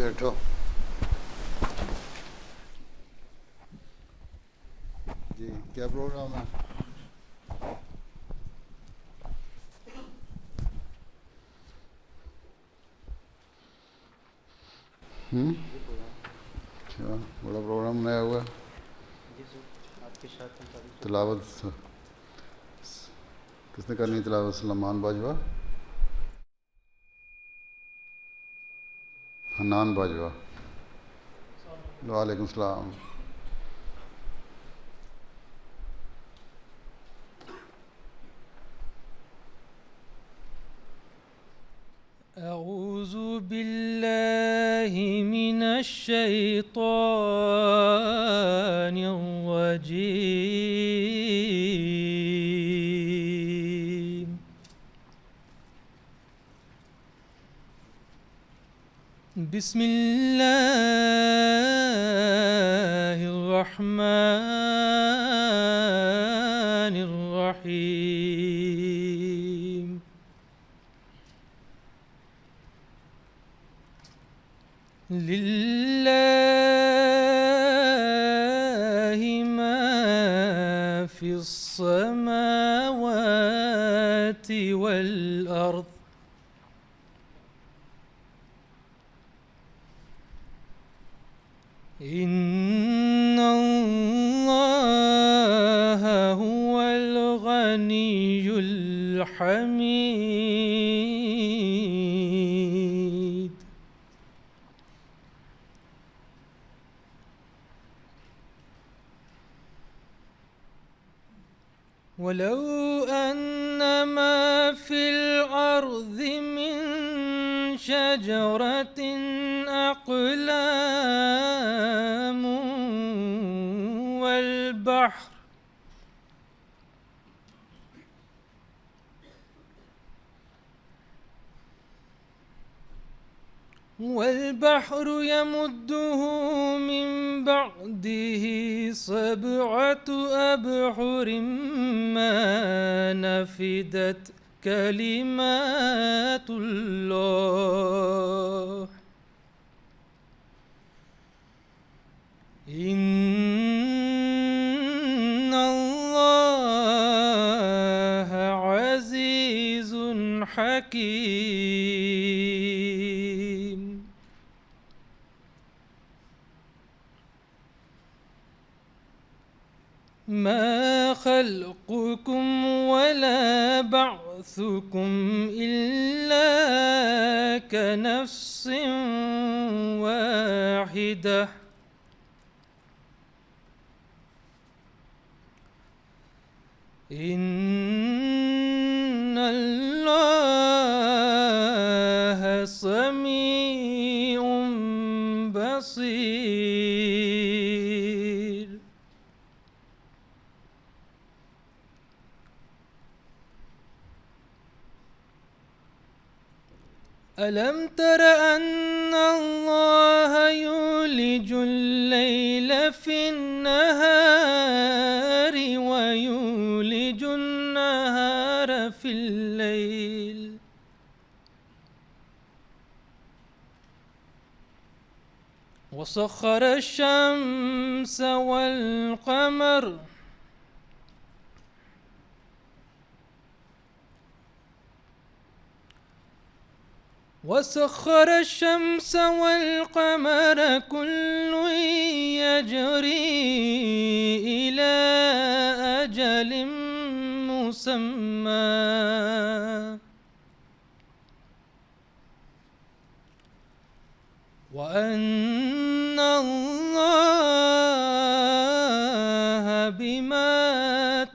بیٹھو. جی کیا پروگرام ہے؟ اچھا، بڑا پروگرام بنایا ہوا ہے. تلاوت کس نے کرنی تلاوت؟ سلمان باجوہ، حنان باجوہ. وعلیکم السلام. اعوذ باللہ من الشیطان الرجیم. بسم اللہ الرحمن الرحیم. للہ ما فی السماوات والارض ان اللہ هو الغنی الحمید. ولو أن ما في الأرض من شجرة أقلام والبحر يمده من بعده 7 أبحر ما نفدت كلمات الله إن الله عزيز حكيم. ما خلقكم ولا بعثكم إلا كنفس واحدة إن الله سميع بصير. ألم تر أن الله يولج الليل في النهار ويولج النهار في الليل وسخر الشمس والقمر كل يجري إلى أجل مسمى وأن الله بما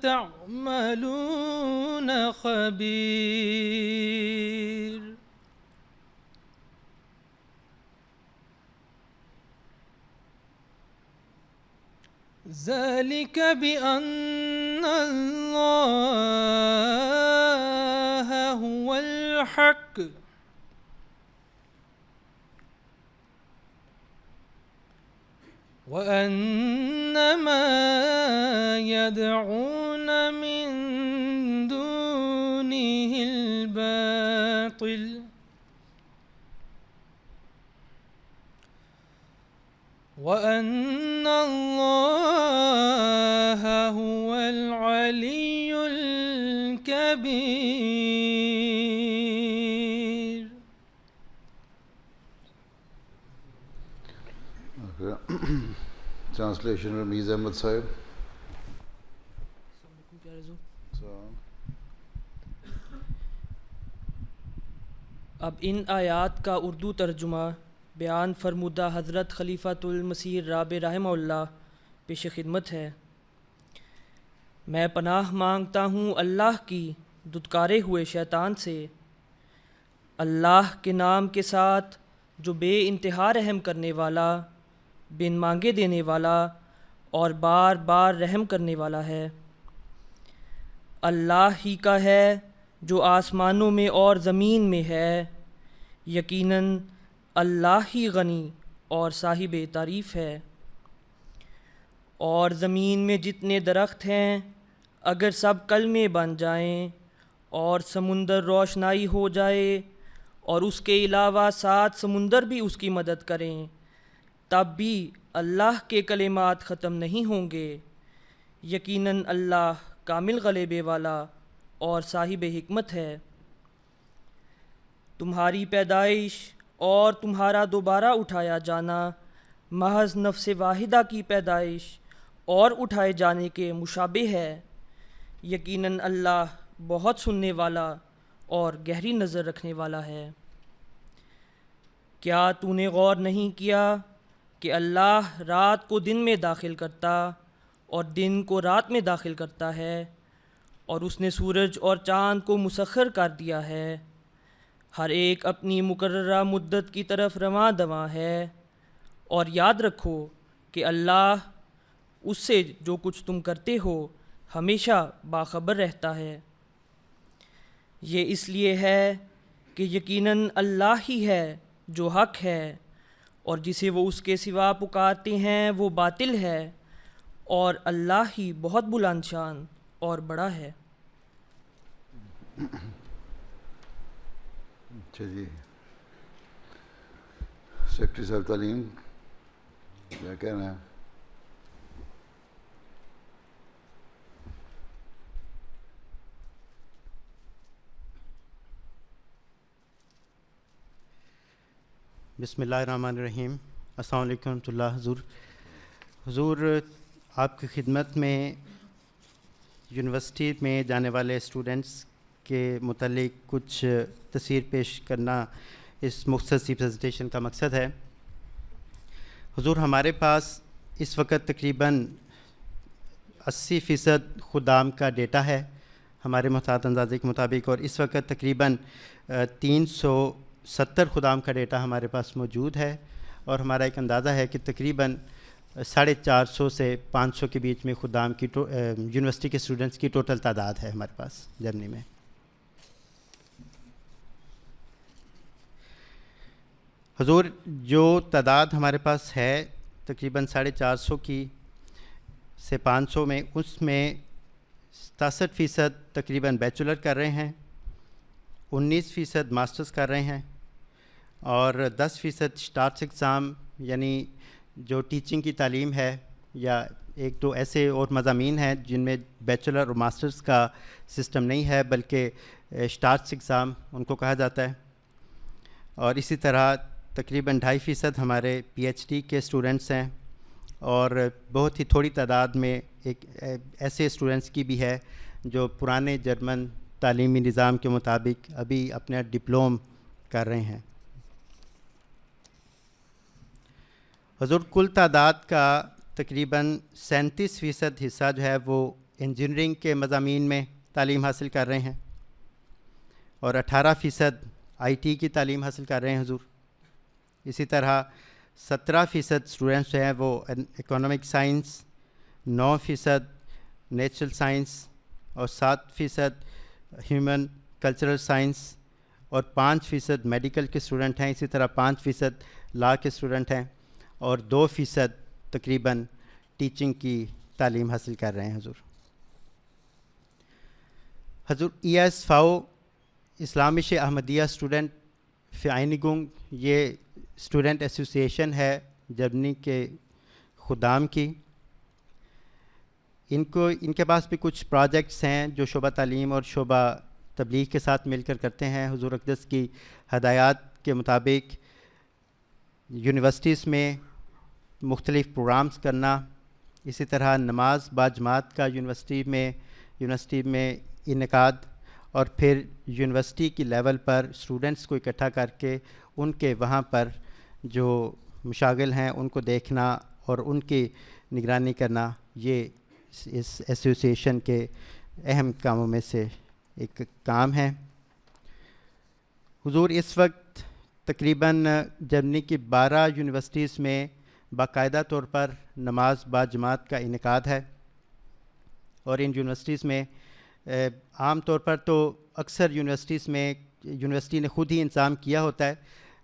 تعملون خبير. ذلك بأن الله هو الحق وأن ما يدعون من دونه الباطل وأن الله هو العلي الكبير. ٹرانسلیشن رمیز احمد صاحب. اب ان آیات کا اردو ترجمہ بیان فرمودہ حضرت خلیفۃ المسیح رابع رحمہ اللہ پیش خدمت ہے. میں پناہ مانگتا ہوں اللہ کی دھتکارے ہوئے شیطان سے. اللہ کے نام کے ساتھ جو بے انتہا رحم کرنے والا، بن مانگے دینے والا اور بار بار رحم کرنے والا ہے. اللہ ہی کا ہے جو آسمانوں میں اور زمین میں ہے. یقیناً اللہ ہی غنی اور صاحب تعریف ہے. اور زمین میں جتنے درخت ہیں اگر سب کلمے بن جائیں اور سمندر روشنائی ہو جائے اور اس کے علاوہ 7 سمندر بھی اس کی مدد کریں تب بھی اللہ کے کلمات ختم نہیں ہوں گے. یقیناً اللہ کامل غلبے والا اور صاحب حکمت ہے. تمہاری پیدائش اور تمہارا دوبارہ اٹھایا جانا محض نفس واحدہ کی پیدائش اور اٹھائے جانے کے مشابہ ہے. یقیناً اللہ بہت سننے والا اور گہری نظر رکھنے والا ہے. کیا تو نے غور نہیں کیا کہ اللہ رات کو دن میں داخل کرتا اور دن کو رات میں داخل کرتا ہے، اور اس نے سورج اور چاند کو مسخر کر دیا ہے، ہر ایک اپنی مقررہ مدت کی طرف رواں دواں ہے. اور یاد رکھو کہ اللہ اس سے جو کچھ تم کرتے ہو ہمیشہ باخبر رہتا ہے. یہ اس لیے ہے کہ یقیناً اللہ ہی ہے جو حق ہے، اور جسے وہ اس کے سوا پکارتے ہیں وہ باطل ہے، اور اللہ ہی بہت بلند شان اور بڑا ہے. اچھا جی، سیکرٹری صاحب تعلیم کیا کہنا ہے؟ بسم اللہ الرحمن الرحیم. السلام علیکم ورحمۃ اللہ. حضور آپ کی خدمت میں یونیورسٹی میں جانے والے اسٹوڈنٹس کے متعلق کچھ تصویر پیش کرنا اس مختصر سی پریزنٹیشن کا مقصد ہے. حضور ہمارے پاس اس وقت تقریباً 80% خدام کا ڈیٹا ہے ہمارے محتاط اندازے کے مطابق، اور اس وقت تقریباً 370 خدام کا ڈیٹا ہمارے پاس موجود ہے. اور ہمارا ایک اندازہ ہے کہ تقریباً 450 سے 500 کے بیچ میں خدام کی یونیورسٹی کے اسٹوڈنٹس کی ٹوٹل تعداد ہے ہمارے پاس جرمنی میں. حضور جو تعداد ہمارے پاس ہے تقریباً 450 کی سے 500 میں، اس میں 67% تقریباً بیچلر کر رہے ہیں، 19% ماسٹرز کر رہے ہیں، اور 10% اسٹارٹس ایگزام یعنی جو ٹیچنگ کی تعلیم ہے، یا 1-2 ایسے اور مضامین ہیں جن میں بیچلر اور ماسٹرز کا سسٹم نہیں ہے بلکہ اسٹارٹس ایگزام ان کو کہا جاتا ہے. اور اسی طرح تقریباً 2.5% ہمارے پی ایچ ڈی کے اسٹوڈنٹس ہیں، اور بہت ہی تھوڑی تعداد میں ایک ایسے اسٹوڈنٹس کی بھی ہے جو پرانے جرمن تعلیمی نظام کے مطابق ابھی اپنا ڈپلوم کر رہے ہیں. حضور کل تعداد کا تقریباً 37% حصہ جو ہے وہ انجینئرنگ کے مضامین میں تعلیم حاصل کر رہے ہیں، اور 18% آئی ٹی کی تعلیم حاصل کر رہے ہیں حضور. اسی طرح 17% اسٹوڈنٹس جو ہیں وہ اکنامک سائنس، 9% نیچرل سائنس، اور 7% ہیومن کلچرل سائنس، اور 5% میڈیکل کے اسٹوڈنٹ ہیں. اسی طرح 5% لا کے اسٹوڈنٹ ہیں، اور 2% تقریباً ٹیچنگ کی تعلیم حاصل کر رہے ہیں حضور. ESV اسلامش احمدیہ اسٹوڈنٹ فائنگنگ یہ اسٹوڈنٹ ایسوسیشن ہے جرمنی کے خدام کی. ان کے پاس بھی کچھ پروجیکٹس ہیں جو شعبہ تعلیم اور شعبہ تبلیغ کے ساتھ مل کر کرتے ہیں. حضور اقدس کی ہدایات کے مطابق یونیورسٹیز میں مختلف پروگرامز کرنا، اسی طرح نماز باجماعت کا یونیورسٹی میں انعقاد، اور پھر یونیورسٹی کی لیول پر اسٹوڈنٹس کو اکٹھا کر کے ان کے وہاں پر جو مشاغل ہیں ان کو دیکھنا اور ان کی نگرانی کرنا، یہ اس ایسوسیشن کے اہم کاموں میں سے ایک کام ہے. حضور اس وقت تقریباً جرمنی کی 12 یونیورسٹیز میں باقاعدہ طور پر نماز باجماعت کا انعقاد ہے، اور ان یونیورسٹیز میں عام طور پر تو اکثر یونیورسٹیز میں یونیورسٹی نے خود ہی انتظام کیا ہوتا ہے،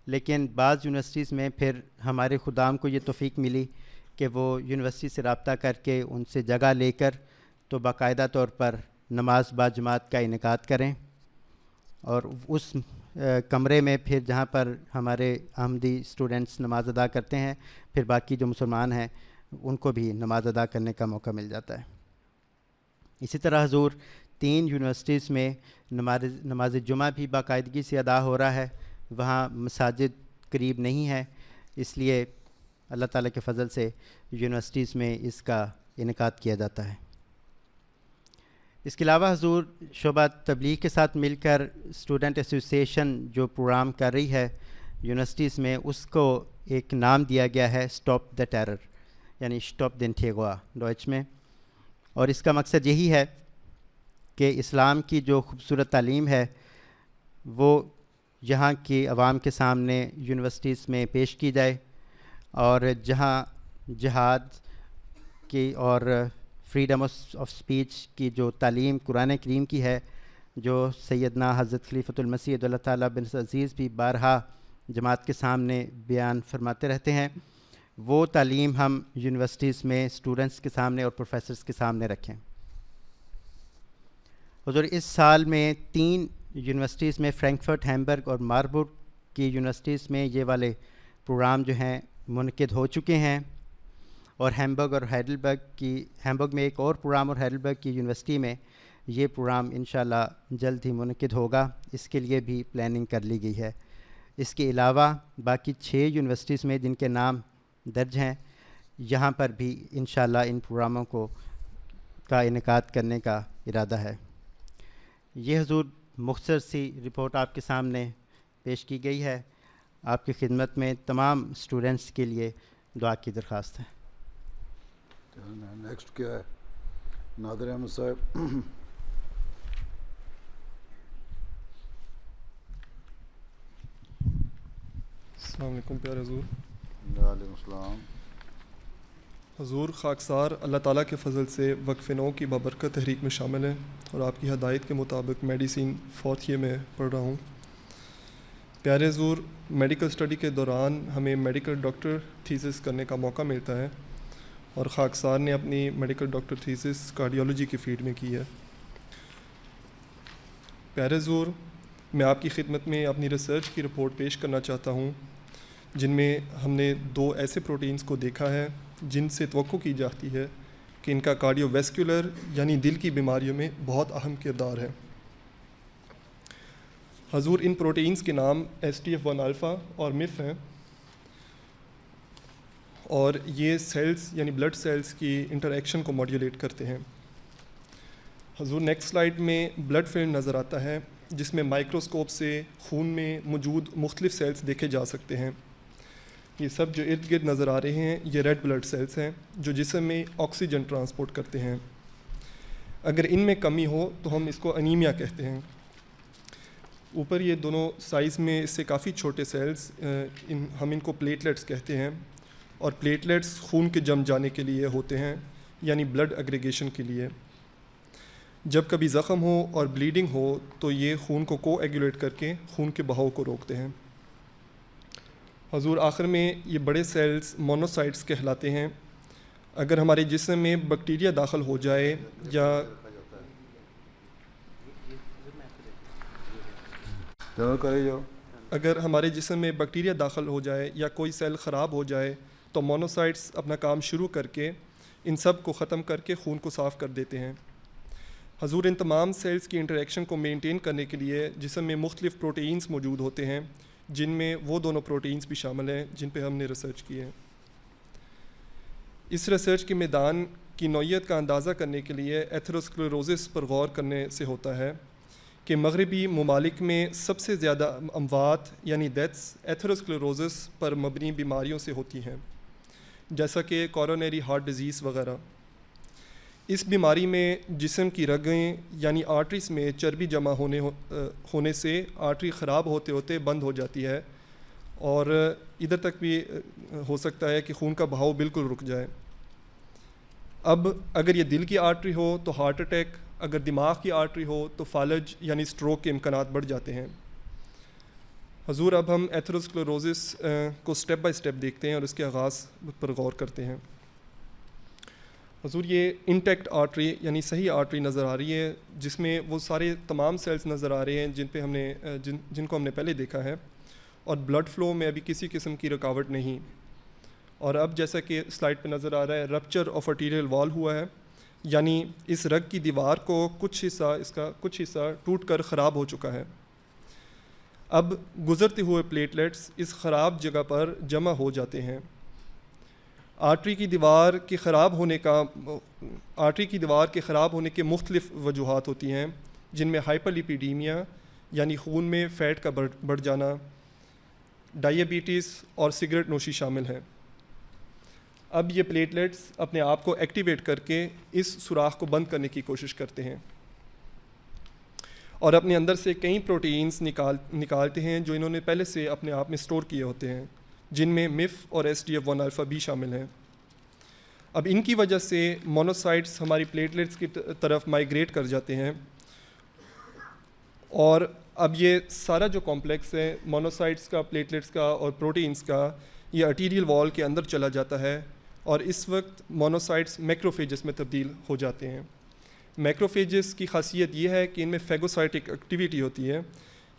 لیکن بعض یونیورسٹیز میں پھر ہمارے خدام کو یہ توفیق ملی کہ وہ یونیورسٹی سے رابطہ کر کے ان سے جگہ لے کر تو باقاعدہ طور پر نماز باجماعت کا انعقاد کریں، اور اس کمرے میں پھر جہاں پر ہمارے احمدی اسٹوڈنٹس نماز ادا کرتے ہیں، پھر باقی جو مسلمان ہیں ان کو بھی نماز ادا کرنے کا موقع مل جاتا ہے. اسی طرح حضور 3 یونیورسٹیز میں نماز جمعہ بھی باقاعدگی سے ادا ہو رہا ہے. وہاں مساجد قریب نہیں ہے، اس لیے اللہ تعالیٰ کے فضل سے یونیورسٹیز میں اس کا انعقاد کیا جاتا ہے. اس کے علاوہ حضور شعبہ تبلیغ کے ساتھ مل کر اسٹوڈنٹ ایسوسیشن جو پروگرام کر رہی ہے یونیورسٹیز میں، اس کو ایک نام دیا گیا ہے اسٹاپ دا ٹیرر، یعنی اسٹاپ دن ٹھیگوا ڈوئچ میں. اور اس کا مقصد یہی ہے کہ اسلام کی جو خوبصورت تعلیم ہے وہ یہاں کی عوام کے سامنے یونیورسٹیز میں پیش کی جائے، اور جہاں جہاد کی اور فریڈم آف سپیچ کی جو تعلیم قرآن کریم کی ہے، جو سیدنا حضرت خلیفۃ المسیح اللہ تعالیٰ بن عزیز بھی بارہا جماعت کے سامنے بیان فرماتے رہتے ہیں، وہ تعلیم ہم یونیورسٹیز میں اسٹوڈنٹس کے سامنے اور پروفیسرز کے سامنے رکھیں. حضور اس سال میں 3 یونیورسٹیز میں فرینکفرٹ، ہیمبرگ اور ماربورگ کی یونیورسٹیز میں یہ والے پروگرام جو ہیں منعقد ہو چکے ہیں، اور ہیمبرگ میں ایک اور پروگرام، اور ہیڈلبرگ کی یونیورسٹی میں یہ پروگرام انشاءاللہ جلد ہی منعقد ہوگا. اس کے لیے بھی پلاننگ کر لی گئی ہے. اس کے علاوہ باقی 6 یونیورسٹیز میں جن کے نام درج ہیں، یہاں پر بھی انشاءاللہ ان پروگراموں کا انعقاد کرنے کا ارادہ ہے. یہ حضور مختصر سی رپورٹ آپ کے سامنے پیش کی گئی ہے. آپ کی خدمت میں تمام اسٹوڈنٹس کے لیے دعا کی درخواست ہے. نیکسٹ کیا ہے؟ نادر احمد صاحب. السلام علیکم پیارے حضور. وعلیکم السلام. حضور خاکسار اللہ تعالیٰ کے فضل سے وقف نو کی بابرکت تحریک میں شامل ہیں، اور آپ کی ہدایت کے مطابق میڈیسن 4th ایئر میں پڑھ رہا ہوں. پیارے حضور، میڈیکل اسٹڈی کے دوران ہمیں میڈیکل ڈاکٹر تھیسس کرنے کا موقع ملتا ہے، اور خاکسار نے اپنی میڈیکل ڈاکٹر تھیسس کارڈیولوجی کی فیلڈ میں کی ہے. پیارے حضور، میں آپ کی خدمت میں اپنی ریسرچ کی رپورٹ پیش کرنا چاہتا ہوں، جن میں ہم نے 2 ایسے پروٹینز کو دیکھا ہے جن سے توقع کی جاتی ہے کہ ان کا کارڈیو ویسکولر یعنی دل کی بیماریوں میں بہت اہم کردار ہے. حضور ان پروٹینز کے نام STF1 الفا اور MIF ہیں، اور یہ سیلز یعنی بلڈ سیلز کی انٹریکشن کو ماڈیولیٹ کرتے ہیں. حضور نیکسٹ سلائیڈ میں بلڈ فلم نظر آتا ہے جس میں مائکروسکوپ سے خون میں موجود مختلف سیلز دیکھے جا سکتے ہیں. یہ سب جو ارد گرد نظر آ رہے ہیں یہ ریڈ بلڈ سیلز ہیں جو جسم میں آکسیجن ٹرانسپورٹ کرتے ہیں. اگر ان میں کمی ہو تو ہم اس کو انیمیا کہتے ہیں. اوپر یہ دونوں سائز میں اس سے کافی چھوٹے سیلز ہم ان کو پلیٹلیٹس کہتے ہیں، اور پلیٹلیٹس خون کے جم جانے کے لیے ہوتے ہیں، یعنی بلڈ ایگریگیشن کے لیے. جب کبھی زخم ہو اور بلیڈنگ ہو تو یہ خون کو کو ایگولیٹ کر کے خون کے بہاؤ کو روکتے ہیں. حضور آخر میں یہ بڑے سیلز مونوسائٹس کہلاتے ہیں. اگر ہمارے جسم میں بیکٹیریا داخل ہو جائے یا اگر ہمارے جسم میں بیکٹیریا داخل ہو جائے یا کوئی سیل خراب ہو جائے تو مونوسائٹس اپنا کام شروع کر کے ان سب کو ختم کر کے خون کو صاف کر دیتے ہیں. حضور ان تمام سیلز کی انٹریکشن کو مینٹین کرنے کے لیے جسم میں مختلف پروٹینز موجود ہوتے ہیں، جن میں وہ دونوں پروٹینز بھی شامل ہیں جن پہ ہم نے ریسرچ کی ہے. اس ریسرچ کے میدان کی نوعیت کا اندازہ کرنے کے لیے ایتھروسکلیروزس پر غور کرنے سے ہوتا ہے کہ مغربی ممالک میں سب سے زیادہ اموات یعنی ڈیتھس ایتھروسکلیروزس پر مبنی بیماریوں سے ہوتی ہیں، جیسا کہ کورونری ہارٹ ڈیزیز وغیرہ. اس بیماری میں جسم کی رگیں یعنی آرٹریز میں چربی جمع ہونے سے آرٹری خراب ہوتے ہوتے بند ہو جاتی ہے اور ادھر تک بھی ہو سکتا ہے کہ خون کا بہاؤ بالکل رک جائے. اب اگر یہ دل کی آرٹری ہو تو ہارٹ اٹیک، اگر دماغ کی آرٹری ہو تو فالج یعنی سٹروک کے امکانات بڑھ جاتے ہیں. حضور اب ہم ایتھروسکلیروزس کو سٹیپ بائی سٹیپ دیکھتے ہیں اور اس کے آغاز پر غور کرتے ہیں. حضور یہ انٹیکٹ آرٹری یعنی صحیح آرٹری نظر آ رہی ہے جس میں وہ سارے تمام سیلز نظر آ رہے ہیں جن کو ہم نے پہلے دیکھا ہے، اور بلڈ فلو میں ابھی کسی قسم کی رکاوٹ نہیں. اور اب جیسا کہ سلائڈ پہ نظر آ رہا ہے رپچر آف آرٹیریل وال ہوا ہے، یعنی اس رگ کی دیوار کو کچھ حصہ ٹوٹ کر خراب ہو چکا ہے. اب گزرتے ہوئے پلیٹلیٹس اس خراب جگہ پر جمع ہو جاتے ہیں. آرٹری کی دیوار کے خراب ہونے کے مختلف وجوہات ہوتی ہیں، جن میں ہائپر لیپیڈیمیا یعنی خون میں فیٹ کا بڑھ جانا، ڈائیبٹیز اور سگریٹ نوشی شامل ہیں. اب یہ پلیٹلیٹس اپنے آپ کو ایکٹیویٹ کر کے اس سوراخ کو بند کرنے کی کوشش کرتے ہیں اور اپنے اندر سے کئی پروٹینز نکالتے ہیں جو انہوں نے پہلے سے اپنے آپ میں سٹور کیے ہوتے ہیں، جن میں MIF اور SDF1 الفا بھی شامل ہیں. اب ان کی وجہ سے مونوسائٹس ہماری پلیٹلیٹس کی طرف مائیگریٹ کر جاتے ہیں، اور اب یہ سارا جو کمپلیکس ہے مونوسائٹس کا، پلیٹلیٹس کا اور پروٹینز کا، یہ آرٹیریل وال کے اندر چلا جاتا ہے اور اس وقت مونوسائٹس میکروفیجز میں تبدیل ہو جاتے ہیں. میکروفیجز کی خاصیت یہ ہے کہ ان میں فیگوسائٹک ایکٹیویٹی ہوتی ہے،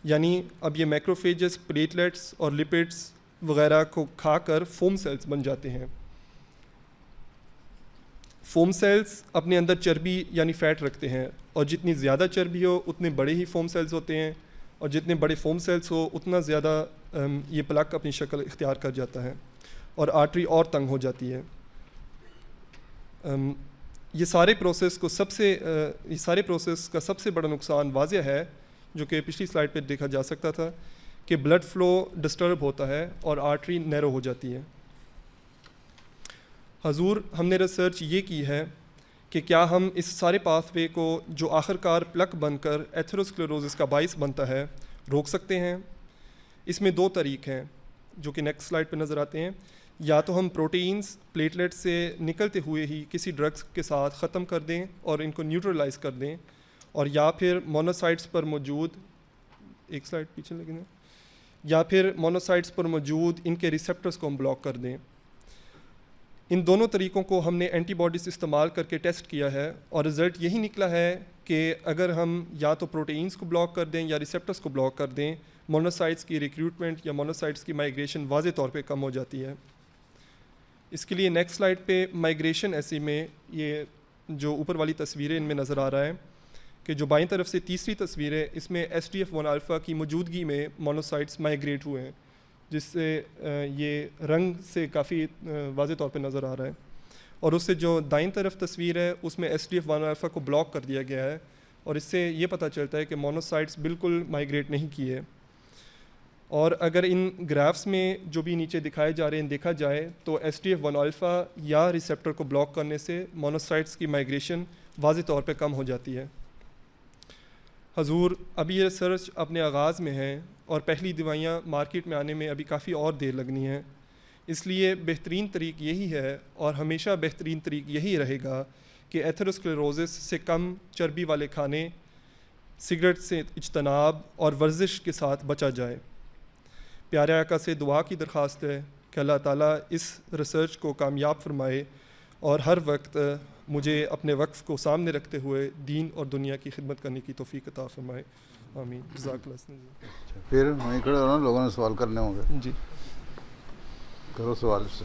یعنی اب یہ میکروفیجز پلیٹلیٹس اور لپڈس وغیرہ کو کھا کر فوم سیلز بن جاتے ہیں. فوم سیلز اپنے اندر چربی یعنی فیٹ رکھتے ہیں، اور جتنی زیادہ چربی ہو اتنے بڑے ہی فوم سیلز ہوتے ہیں، اور جتنے بڑے فوم سیلز ہو اتنا زیادہ یہ پلک اپنی شکل اختیار کر جاتا ہے اور آرٹری اور تنگ ہو جاتی ہے. یہ سارے پروسیس کا سب سے بڑا نقصان واضح ہے، جو کہ پچھلی سلائڈ پہ دیکھا جا سکتا تھا، کہ بلڈ فلو ڈسٹرب ہوتا ہے اور آرٹری نیرو ہو جاتی ہے. حضور ہم نے ریسرچ یہ کی ہے کہ کیا ہم اس سارے پاتھ وے کو جو آخر کار پلک بن کر ایتھروسکلیروزس کا باعث بنتا ہے روک سکتے ہیں. اس میں دو طریق ہیں جو کہ نیکسٹ سلائڈ پہ نظر آتے ہیں. یا تو ہم پروٹینز پلیٹلیٹ سے نکلتے ہوئے ہی کسی ڈرگس کے ساتھ ختم کر دیں اور ان کو نیوٹرلائز کر دیں، اور یا پھر مونوسائٹس پر موجود ایک سلائڈ پیچھے لگیں یا پھر مونوسائٹس پر موجود ان کے ریسیپٹرز کو ہم بلاک کر دیں. ان دونوں طریقوں کو ہم نے اینٹی باڈیز استعمال کر کے ٹیسٹ کیا ہے، اور رزلٹ یہی نکلا ہے کہ اگر ہم یا تو پروٹینز کو بلاک کر دیں یا ریسیپٹرز کو بلاک کر دیں، مونوسائٹس کی ریکروٹمنٹ یا مونوسائٹس کی مائیگریشن واضح طور پہ کم ہو جاتی ہے. اس کے لیے نیکسٹ سلائڈ پہ مائیگریشن ایسی میں یہ جو اوپر والی تصویریں ان میں نظر آ رہا ہے کہ جو بائیں طرف سے تیسری تصویر ہے، اس میں SDF1 الفا کی موجودگی میں مونوسائٹس مائیگریٹ ہوئے ہیں، جس سے یہ رنگ سے کافی واضح طور پہ نظر آ رہا ہے. اور اس سے جو دائیں طرف تصویر ہے اس میں SDF1 الفا کو بلاک کر دیا گیا ہے، اور اس سے یہ پتہ چلتا ہے کہ مونوسائٹس بالکل مائیگریٹ نہیں کیے. اور اگر ان گرافس میں جو بھی نیچے دکھائے جا رہے ہیں دیکھا جائے تو SDF1 الفا یا ریسیپٹر کو بلاک کرنے سے مونوسائٹس کی مائیگریشن واضح طور پہ کم ہو جاتی ہے. حضور ابھی یہ ریسرچ اپنے آغاز میں ہے اور پہلی دوائیاں مارکیٹ میں آنے میں ابھی کافی اور دیر لگنی ہے، اس لیے بہترین طریق یہی ہے اور ہمیشہ بہترین طریق یہی رہے گا کہ ایتھروسکلیروزس سے کم چربی والے کھانے، سگریٹ سے اجتناب اور ورزش کے ساتھ بچا جائے. پیارے آقا سے دعا کی درخواست ہے کہ اللہ تعالیٰ اس ریسرچ کو کامیاب فرمائے اور ہر وقت مجھے اپنے وقف کو سامنے رکھتے ہوئے دین اور دنیا کی خدمت کرنے کی توفیق عطا فرمائے. آمین. جزاک اللہ. پھر وہیں کھڑے ہو نا، لوگوں نے سوال کرنے ہوں گے. جی کرو سوال اس سے.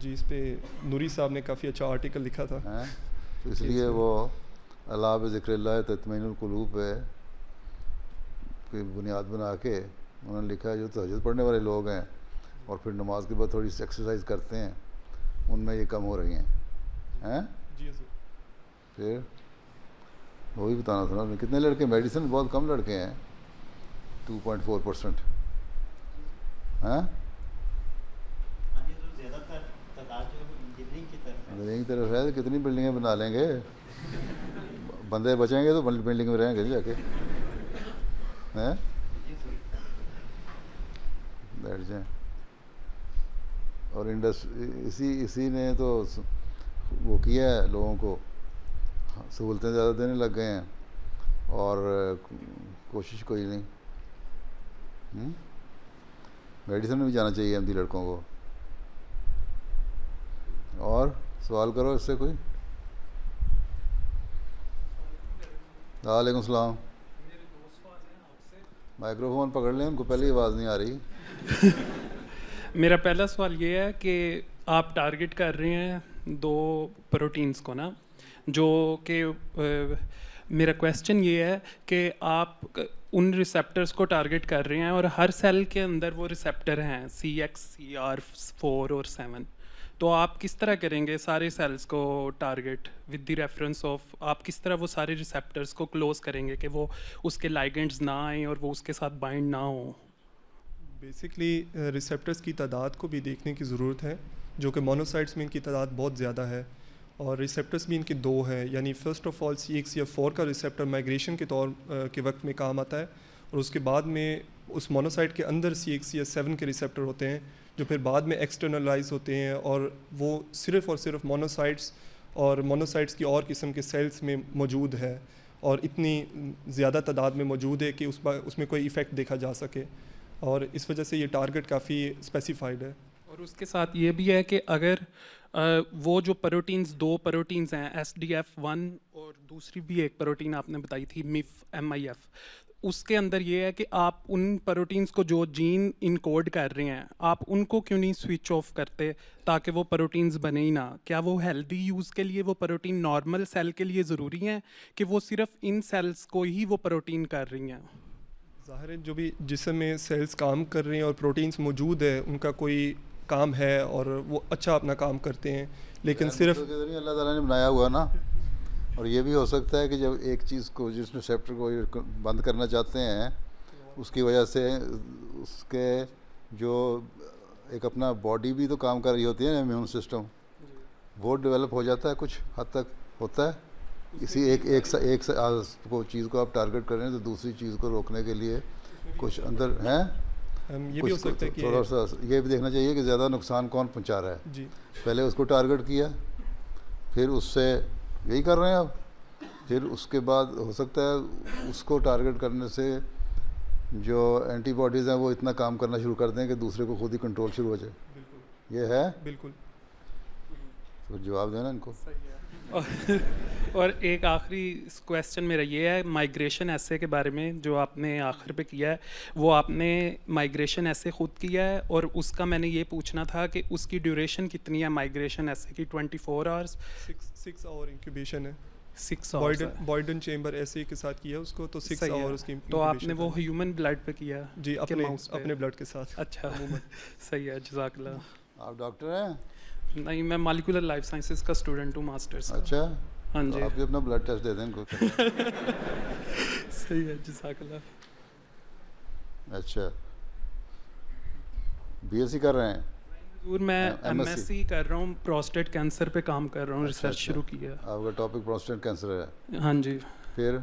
جی اس پہ نوری صاحب نے کافی اچھا آرٹیکل لکھا تھا. ہیں تو اس لیے وہ اللہ بذکر اللہ تطمئن القلوب ہے کی بنیاد بنا کے انہوں نے لکھا ہے جو تہجد پڑھنے والے لوگ ہیں اور پھر نماز کے بعد تھوڑی سی ایکسرسائز کرتے ہیں ان میں یہ کم ہو رہی ہیں. جی حضور. پھر وہی بتانا تھا نا کتنے لڑکے میڈیسن بہت کم لڑکے ہیں 2.4%. ہاں انجینئرنگ کی طرف ہے تو کتنی بلڈنگیں بنا لیں گے, بندے بچیں گے تو بلڈنگ میں رہیں گے جا کے. بیٹھ جائیں. اور اسی نے تو وہ کیا ہے, لوگوں کو سہولتیں زیادہ دینے لگ گئے ہیں اور کوشش کوئی نہیں. میڈیسن میں بھی جانا چاہیے احمدی لڑکوں کو. اور سوال کرو اس سے کوئی. وعلیکم السلام. مائکرو فون پکڑ لیں, ان کو پہلے آواز نہیں آ رہی. میرا پہلا سوال یہ ہے کہ آپ ٹارگٹ کر رہے ہیں 2 پروٹینز کو نا, جو کہ میرا کویسچن یہ ہے کہ آپ ان ریسیپٹرز کو ٹارگٹ کر رہے ہیں اور ہر سیل کے اندر وہ ریسیپٹر ہیں CX, CR, 4 اور 7. تو آپ کس طرح کریں گے سارے سیلز کو target with the reference of, آپ کس طرح وہ سارے ریسیپٹرز کو کلوز کریں گے کہ وہ اس کے لائگنڈز نہ آئیں اور وہ اس کے ساتھ بائنڈ نہ ہوں؟ بیسکلی ریسیپٹرز کی تعداد کو بھی دیکھنے کی ضرورت ہے, جو کہ مونوسائٹس میں ان کی تعداد بہت زیادہ ہے اور ریسیپٹرز بھی ان کے 2 ہیں. یعنی فرسٹ آف آل CX یا 4 کا ریسیپٹر مائگریشن کے وقت میں کام آتا ہے اور اس کے بعد میں اس مونوسائٹ کے اندر CX یا 7 کے ریسیپٹر ہوتے ہیں جو پھر بعد میں ایکسٹرنلائز ہوتے ہیں اور وہ صرف اور صرف مونوسائٹس کی اور قسم کے سیلز میں موجود ہے اور اتنی زیادہ تعداد میں موجود ہے کہ اس میں کوئی ایفیکٹ دیکھا جا سکے, اور اس وجہ سے یہ ٹارگٹ کافی اسپیسیفائڈ ہے. اور اس کے ساتھ یہ بھی ہے کہ اگر وہ جو پروٹینز 2 پروٹینز ہیں SDF1 اور دوسری بھی ایک پروٹین آپ نے بتائی تھی MIF, اس کے اندر یہ ہے کہ آپ ان پروٹینز کو جو جین انکوڈ کر رہے ہیں آپ ان کو کیوں نہیں سوئچ آف کرتے تاکہ وہ پروٹینز بنے ہی نہ؟ کیا وہ ہیلدی یوز کے لیے وہ پروٹین نارمل سیل کے لیے ضروری ہیں کہ وہ صرف ان سیلز کو ہی وہ پروٹین کر رہی ہیں؟ ظاہر ہے جو بھی جسم میں سیلز کام کر رہے ہیں اور پروٹینز موجود ہے ان کا کوئی کام ہے اور وہ اچھا اپنا کام کرتے ہیں, لیکن صرف اللہ تعالیٰ نے بنایا ہوا نا. اور یہ بھی ہو سکتا ہے کہ جب ایک چیز کو جس ریسیپٹر کو بند کرنا چاہتے ہیں اس کی وجہ سے اس کے جو ایک اپنا باڈی بھی تو کام کر رہی ہوتی ہے نا, امیون سسٹم, وہ ڈیولپ ہو جاتا ہے کچھ حد تک ہوتا ہے. اسی ایک کو چیز کو آپ ٹارگٹ کر رہے ہیں تو دوسری چیز کو روکنے کے لیے کچھ اندر ہیں. یہ بھی ہو سکتا ہے کہ تھوڑا سا یہ بھی دیکھنا چاہیے کہ زیادہ نقصان کون پہنچا رہا ہے. جی پہلے اس کو ٹارگٹ کیا, پھر اس سے یہی کر رہے ہیں آپ, پھر اس کے بعد ہو سکتا ہے اس کو ٹارگٹ کرنے سے جو اینٹی باڈیز ہیں وہ اتنا کام کرنا شروع کر دیں کہ دوسرے کو خود ہی کنٹرول شروع ہو جائے. بالکل یہ ہے. بالکل. تو جواب دینا ان کو. اور ایک آخری کویسچن میرا یہ ہے مائگریشن ایسے کے بارے میں جو آپ نے آخر پہ کیا ہے, وہ آپ نے مائگریشن ایسے خود کیا ہے اور اس کا میں نے یہ پوچھنا تھا کہ اس کی ڈیوریشن کتنی ہے مائگریشن ایسے کی؟ 24 آورس. 6 آور انکیوبیشن ہے. 6 آورس بوائڈن چیمبر ایسے کے ساتھ کیا اس کو, تو 6 آورس کی. تو آپ نے وہ ہیومن بلڈ پہ کیا؟ جی اپنے بلڈ کے ساتھ. اچھا صحیح ہے, جزاک اللہ. آپ ڈاکٹر ہیں؟ نہیں, میں مالیکولر لائف سائنسز کا اسٹوڈنٹ ہوں, ماسٹرس. اچھا ہاں جی, آپ بھی اپنا بلڈ ٹیسٹ دے دیں ان کو. صحیح ہے, جزاک اللہ. اچھا BSc کر رہے ہیں؟ میں MSc کر رہا ہوں, پروسٹیٹ کینسر پہ کام کر رہا ہوں, ریسرچ شروع کی ہے. آپ کا ٹاپک پروسٹیٹ کینسر ہے؟ ہاں جی. پھر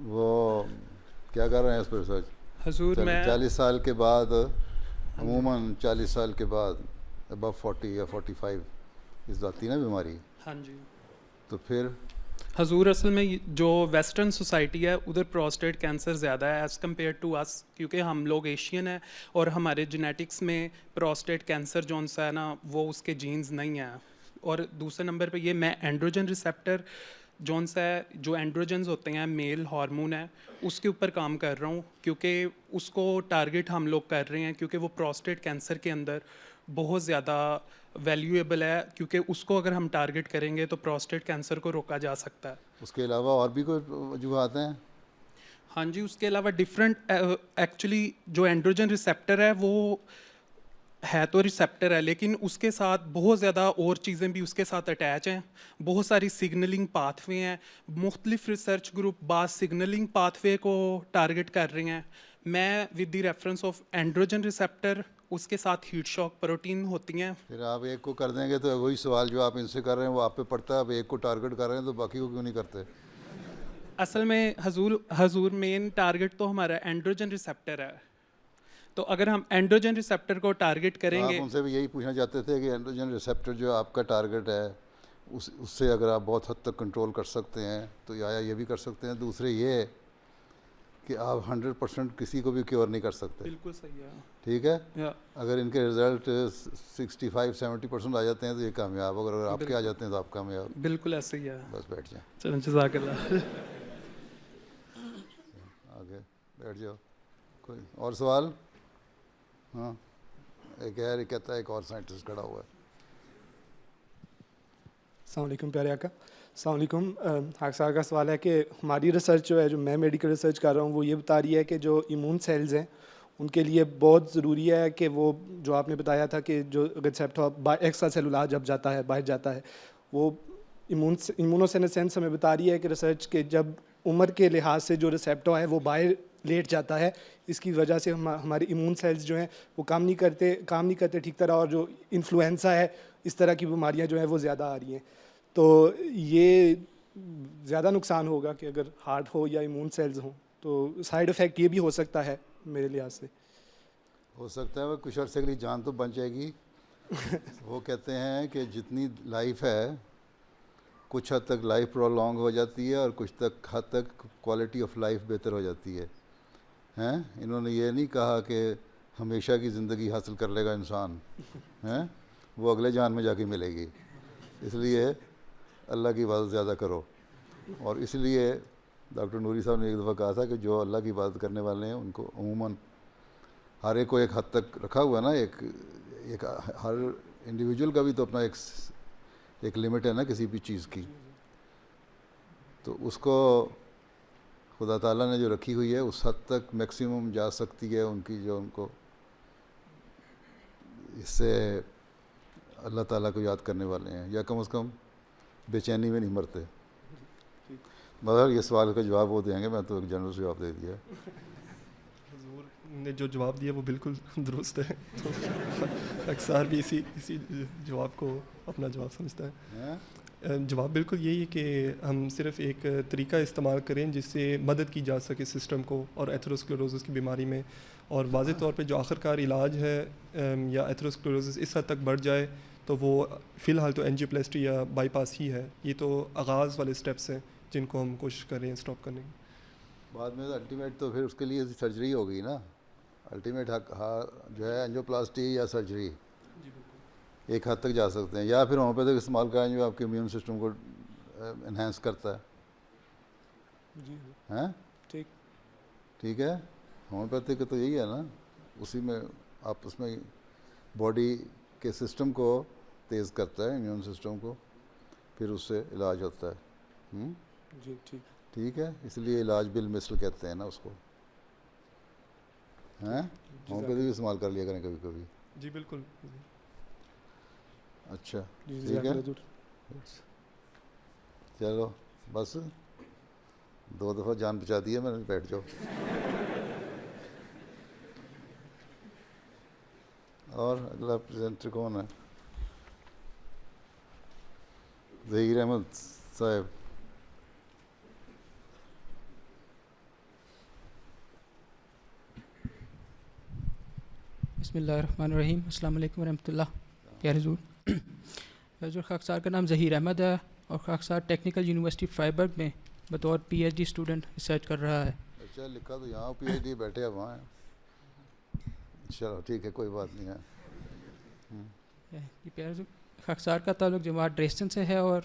وہ کیا کر رہے ہیں اس پہ ریسرچ؟ حضور میں 40 سال کے بعد, عموماً 40 سال کے بعد ابو 40 یا 45 اس آتی ہے نا بیماری. ہاں جی. تو پھر حضور اصل میں جو ویسٹرن سوسائٹی ہے ادھر پروسٹیٹ کینسر زیادہ ہے ایز کمپیئر ٹو اس, کیونکہ ہم لوگ ایشین ہیں اور ہمارے جینیٹکس میں پروسٹیٹ کینسر جو سا ہے نا وہ اس کے جینز نہیں ہیں. اور دوسرے نمبر پہ یہ میں اینڈروجن ریسیپٹر جون سا ہے, جو اینڈروجنز ہوتے ہیں میل ہارمون ہے, اس کے اوپر کام کر رہا ہوں, کیونکہ اس کو ٹارگٹ ہم لوگ کر رہے ہیں کیونکہ وہ پروسٹیٹ کینسر کے اندر بہت زیادہ ویلیویبل ہے کیونکہ اس کو اگر ہم ٹارگٹ کریں گے تو پروسٹیٹ کینسر کو روکا جا سکتا ہے. اس کے علاوہ اور بھی کوئی وجوہات ہیں؟ ہاں جی, اس کے علاوہ ڈفرینٹ ایکچولی جو اینڈروجن ریسیپٹر ہے وہ ہے تو ریسیپٹر ہے, لیکن اس کے ساتھ بہت زیادہ اور چیزیں بھی اس کے ساتھ اٹیچ ہیں. بہت ساری سگنلنگ پاتھ وے ہیں. مختلف ریسرچ گروپ بعض سگنلنگ پاتھ وے کو ٹارگٹ کر رہے ہیں. میں with the reference of androgen receptor, اس کے ساتھ ہیٹ شاک پروٹین ہوتی ہیں. پھر آپ ایک کو کر دیں گے تو وہی سوال جو آپ ان سے کر رہے ہیں وہ آپ پہ پڑتا ہے. آپ ایک کو ٹارگٹ کر رہے ہیں تو باقی کو کیوں نہیں کرتے؟ اصل میں حضور مین ٹارگٹ تو ہمارا اینڈروجن ریسیپٹر ہے. تو اگر ہم اینڈروجن ریسیپٹر کو ٹارگٹ کریں گے, آپ ان سے بھی یہی پوچھنا چاہتے تھے کہ اینڈروجن ریسیپٹر جو آپ کا ٹارگٹ ہے اس سے اگر آپ بہت حد تک کنٹرول کر سکتے ہیں تو یا یہ بھی کر سکتے ہیں. دوسرے یہ کہ آپ 100% کسی کو بھی کیور نہیں کر سکتے. بالکل صحیح ہے. ٹھیک ہے, اگر ان کے رزلٹ 65-70% آ جاتے ہیں تو یہ کامیاب, اگر آپ کے آ جاتے ہیں تو آپ کامیاب. بالکل ایسے ہی ہے. بس بیٹھ جائیں, چلیں جزاک اللہ. آگے بیٹھ جاؤ. کوئی اور سوال؟ ہاں, ایک ہے کہتا ہے ایک اور سائنٹسٹ کھڑا ہوا ہے. السلام علیکم پیارے آقا. السلام علیکم. حق صاحب کا سوال ہے کہ ہماری ریسرچ جو ہے, جو میں میڈیکل ریسرچ کر رہا ہوں, وہ یہ بتا رہی ہے کہ جو ایمون سیلز ہیں ان کے لیے بہت ضروری ہے کہ وہ جو آپ نے بتایا تھا کہ جو ریسیپٹر ایکسٹرا سیلولار جب جاتا ہے باہر جاتا ہے, وہ ایمونوسینسنس ہمیں بتا رہی ہے کہ ریسرچ کے جب عمر کے لحاظ سے جو ریسیپٹر ہے وہ باہر لیٹ جاتا ہے, اس کی وجہ سے ہمارے ایمون سیلز جو ہیں وہ کام نہیں کرتے ٹھیک طرح, اور جو انفلوئنزا ہے اس طرح کی بیماریاں جو ہیں وہ زیادہ آ رہی ہیں. تو یہ زیادہ نقصان ہوگا کہ اگر ہارٹ ہو یا ایمون سیلز ہوں, تو سائیڈ افیکٹ یہ بھی ہو سکتا ہے میرے لحاظ سے. ہو سکتا ہے وہ کچھ عرصے کے لیے جان تو بچ جائے گی. وہ کہتے ہیں کہ جتنی لائف ہے کچھ حد تک لائف پرولونگ ہو جاتی ہے اور کچھ حد تک کوالٹی آف لائف بہتر ہو جاتی ہے. ہیں, انہوں نے یہ نہیں کہا کہ ہمیشہ کی زندگی حاصل کر لے گا انسان, ہیں وہ اگلے جان میں جا کے ملے گی. اس لیے اللہ کی عبادت زیادہ کرو. اور اس لیے ڈاکٹر نوری صاحب نے ایک دفعہ کہا تھا کہ جو اللہ کی عبادت کرنے والے ہیں ان کو عموماً ہر ایک کو ایک حد تک رکھا ہوا ہے نا, ایک ہر انڈیویجول کا بھی تو اپنا ایک لمٹ ہے نا کسی بھی چیز کی. تو اس کو خدا تعالیٰ نے جو رکھی ہوئی ہے اس حد تک میکسیمم جا سکتی ہے ان کی, جو ان کو اس سے اللہ تعالیٰ کو یاد کرنے والے ہیں, یا کم از کم بے چینی میں نہیں مرتے. مگر یہ سوال کا جواب وہ دیں گے, میں تو ایک جنرل جواب دے دیا. حضور نے جو جواب دیا وہ بالکل درست ہے. اکثر بھی اسی جواب کو اپنا جواب سمجھتا ہے. جواب بالکل یہی ہے کہ ہم صرف ایک طریقہ استعمال کریں جس سے مدد کی جا سکے سسٹم کو اور ایتھروسکلیروسس کی بیماری میں. اور واضح طور پہ جو آخرکار علاج ہے یا ایتھروسکلیروسس اس حد تک بڑھ جائے تو وہ فی الحال تو اینجیوپلاسٹی یا بائی پاس ہی ہے. یہ تو آغاز والے سٹیپس ہیں جن کو ہم کوشش کر رہے ہیں اسٹاپ کرنے کی. بعد میں الٹیمیٹ تو پھر اس کے لیے سرجری ہوگی نا. الٹیمیٹ جو ہے اینجیوپلاسٹی یا سرجری ایک حد تک جا سکتے ہیں, یا پھر ہومیوپیتھک استعمال کریں جو آپ کے امیون سسٹم کو انہینس کرتا ہے. جی ہیں ٹھیک ہے. ہومیوپیتھک کا تو یہی ہے نا, اسی میں آپ اس میں باڈی کے سسٹم کو تیز کرتا ہے, امیون سسٹم کو, پھر اس سے علاج ہوتا ہے. جی ٹھیک ہے. اس لیے علاج بالمثل کہتے ہیں نا اس کو. ہیں ہومیوپیتھی بھی استعمال کر لیا کریں کبھی کبھی. جی بالکل. اچھا ٹھیک ہے. چلو بس 2 دفعہ جان بچا دی ہے میں نے, بیٹھ جاؤ. اور اگلا پریزنٹر کون ہے؟ ظہیر احمد صاحب. بسم اللہ الرحمن الرحیم. السلام علیکم ورحمۃ اللہ. پیارے حضور, حضور خاکسار کا نام ظہیر احمد ہے اور خاکسار ٹیکنیکل یونیورسٹی فرائیبرگ میں بطور P H D student research کر رہا ہے. اچھا لکھا تو یہاں پی ایچ ڈی بیٹھے ہیں وہاں. چلو ٹھیک ہے, کوئی بات نہیں ہے. پیارے حضور, خاکسار کا تعلق جماعت ڈریسٹن سے ہے اور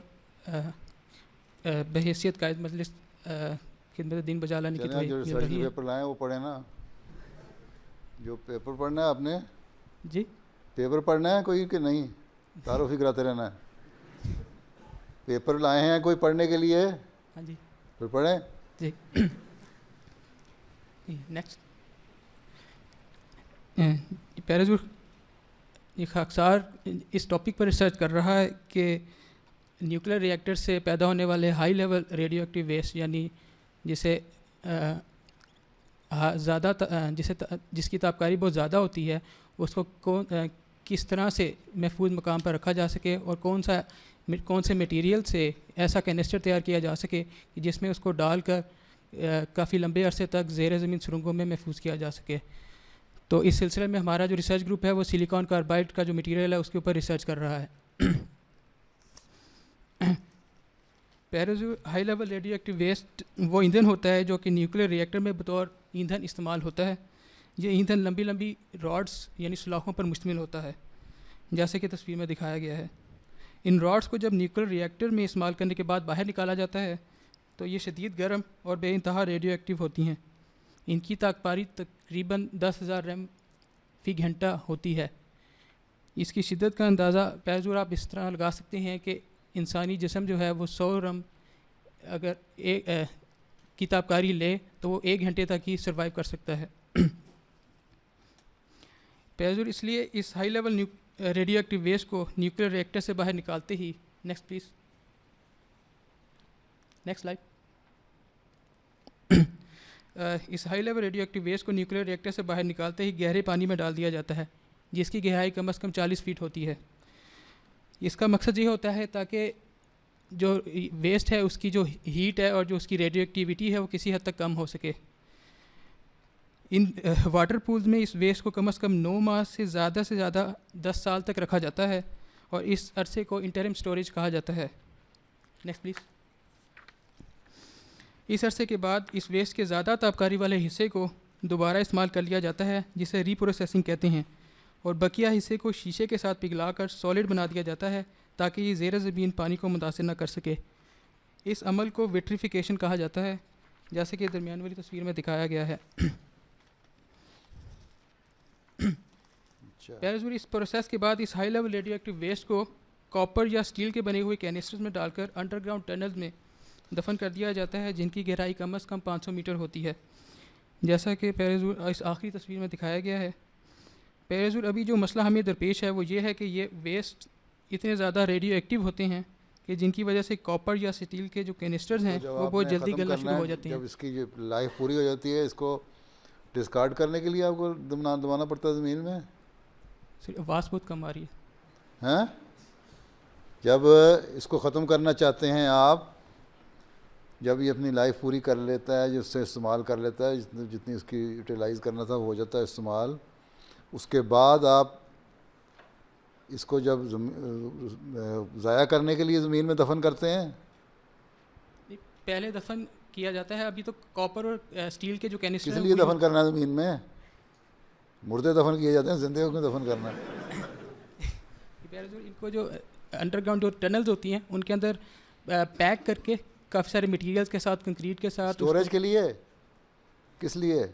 بحیثیت قائد مجلس خدمت دین بجا لانے کی جو ریسرچ پیپر لائیں وہ پڑھیں نا. جو پیپر پڑھنا ہے آپ نے, جی پیپر پڑھنا ہے کوئی کہ نہیں؟ تعارف ہی کراتے رہنا ہے؟ پیپر لائے ہیں کوئی پڑھنے کے لیے؟ ہاں جی پھر پڑھیں. جی. نیکسٹ پیارے حضور، یہ خاکسار اس ٹاپک پر ریسرچ کر رہا ہے کہ نیوکلیر ری ایکٹر سے پیدا ہونے والے high level radioactive waste, یعنی جسے جس کی تابکاری بہت زیادہ ہوتی ہے، اس کو کس طرح سے محفوظ مقام پر رکھا جا سکے، اور کون سے میٹیریل سے ایسا کینسٹر تیار کیا جا سکے کہ جس میں اس کو ڈال کر کافی لمبے عرصے تک زیر زمین سرنگوں میں محفوظ کیا جا سکے. تو اس سلسلے میں ہمارا جو ریسرچ گروپ ہے وہ سلیکان کاربائڈ کا جو مٹیریل ہے اس کے اوپر ریسرچ کر رہا ہے. High level radioactive waste وہ ایندھن ہوتا ہے جو کہ نیوکلیر ری ایکٹر میں بطور ایندھن استعمال ہوتا ہے. یہ ایندھن لمبی لمبی راڈس یعنی سلاخوں پر مشتمل ہوتا ہے، جیسے کہ تصویر میں دکھایا گیا ہے. ان راڈس کو جب نیوکلیر ری ایکٹر میں استعمال کرنے کے بعد باہر نکالا جاتا ہے تو یہ شدید گرم اور بے انتہا ریڈیو ایکٹیو ہوتی ہیں. ان کی تابکاری تقریباً 10,000 ریم فی گھنٹہ ہوتی ہے. اس کی شدت کا اندازہ پیزور آپ اس طرح لگا سکتے ہیں کہ انسانی جسم جو ہے وہ 100 رم اگر کی تابکاری لے تو وہ 1 گھنٹے تک ہی سروائیو کر سکتا ہے. پیزور اس لیے اس high level radioactive waste کو نیوکلیر ری ایکٹر سے باہر نکالتے ہی نیکسٹ پلیز نیکسٹ سلائڈ. اس high level radioactive waste کو نیوکلیر ری ایکٹر سے باہر نکالتے ہی گہرے پانی میں ڈال دیا جاتا ہے، جس کی گہرائی کم از کم 40 فیٹ ہوتی ہے. اس کا مقصد یہ ہوتا ہے تاکہ جو ویسٹ ہے اس کی جو ہیٹ ہے اور جو اس کی ریڈیو ایکٹیویٹی ہے وہ کسی حد تک کم ہو سکے. ان واٹر پولز میں اس ویسٹ کو کم از کم 9 ماہ سے زیادہ 10 سال تک رکھا جاتا ہے، اور اس عرصے کو انٹرم سٹوریج کہا جاتا ہے. Next please. اس عرصے کے بعد اس ویسٹ کے زیادہ تابکاری والے حصے کو دوبارہ استعمال کر لیا جاتا ہے، جسے ری پروسیسنگ کہتے ہیں، اور بقیہ حصے کو شیشے کے ساتھ پگھلا کر سالڈ بنا دیا جاتا ہے تاکہ یہ زیر زمین پانی کو متاثر نہ کر سکے. اس عمل کو ویٹریفیکیشن کہا جاتا ہے، جیسے کہ درمیان والی تصویر میں دکھایا گیا ہے. پیرزور اس پروسیس کے بعد اس high level radioactive waste کو کاپر یا اسٹیل کے بنے ہوئے کینسٹرز میں ڈال کر انڈر گراؤنڈ ٹنلز میں دفن کر دیا جاتا ہے، جن کی گہرائی کم از کم 500 میٹر ہوتی ہے، جیسا کہ پیرزور اس آخری تصویر میں دکھایا گیا ہے. پیرزور ابھی جو مسئلہ ہمیں درپیش ہے وہ یہ ہے کہ یہ ویسٹ اتنے زیادہ ریڈیو ایکٹیو ہوتے ہیں کہ جن کی وجہ سے کاپر یا اسٹیل کے جو کینسٹرز ہیں وہ بہت جلدی گلنا شروع ہو جاتے ہیں. جب اس کی لائف پوری ہو جاتی ہے، اس کو ڈسکارڈ کرنے کے لیے آپ کو دبانا پڑتا ہے زمین میں. آواز بہت کم آ رہی ہے. ہیں جب اس کو ختم کرنا چاہتے ہیں آپ، جب یہ اپنی لائف پوری کر لیتا ہے، جس سے استعمال کر لیتا ہے، جتنی اس کی یوٹیلائز کرنا تھا وہ ہو جاتا ہے استعمال، اس کے بعد آپ اس کو جب ضائع کرنے کے لیے زمین میں دفن کرتے ہیں. پہلے دفن کیا جاتا ہے، ابھی تو کاپر اور اسٹیل کے جو کینسٹر کس لیے دفن کرنا ہے زمین میں؟ مردے دفن کیے جاتے ہیں، زندے کو دفن کرنا ہے. ان کو جو انڈر گراؤنڈ جو ٹنلز ہوتی ہیں ان کے اندر پیک کر کے کافی سارے مٹیریلز کے ساتھ، کنکریٹ کے ساتھ. اسٹوریج کے لیے؟ کس لیے؟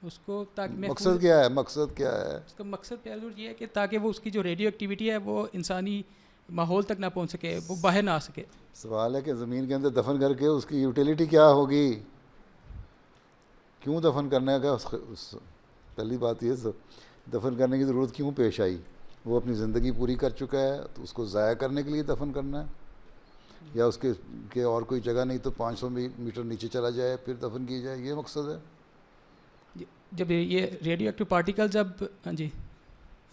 اس کو تاکہ مقصد کیا ہے؟ مقصد کیا ہے اس کا؟ مقصد پیرزور یہ ہے کہ تاکہ وہ اس کی جو ریڈیو ایکٹیویٹی ہے وہ انسانی ماحول تک نہ پہنچ سکے، وہ باہر نہ آ سکے. سوال ہے کہ زمین کے اندر دفن کر کے اس کی یوٹیلیٹی کیا ہوگی؟ کیوں دفن کرنے کا؟ پہلی بات یہ دفن کرنے کی ضرورت کیوں پیش آئی؟ وہ اپنی زندگی پوری کر چکا ہے تو اس کو ضائع کرنے کے لیے دفن کرنا ہے، یا اس کے اور کوئی جگہ نہیں تو 500 میٹر نیچے چلا جائے پھر دفن کی جائے، یہ مقصد ہے. جب یہ ریڈیو ایکٹیو پارٹیکل جب ہاں جی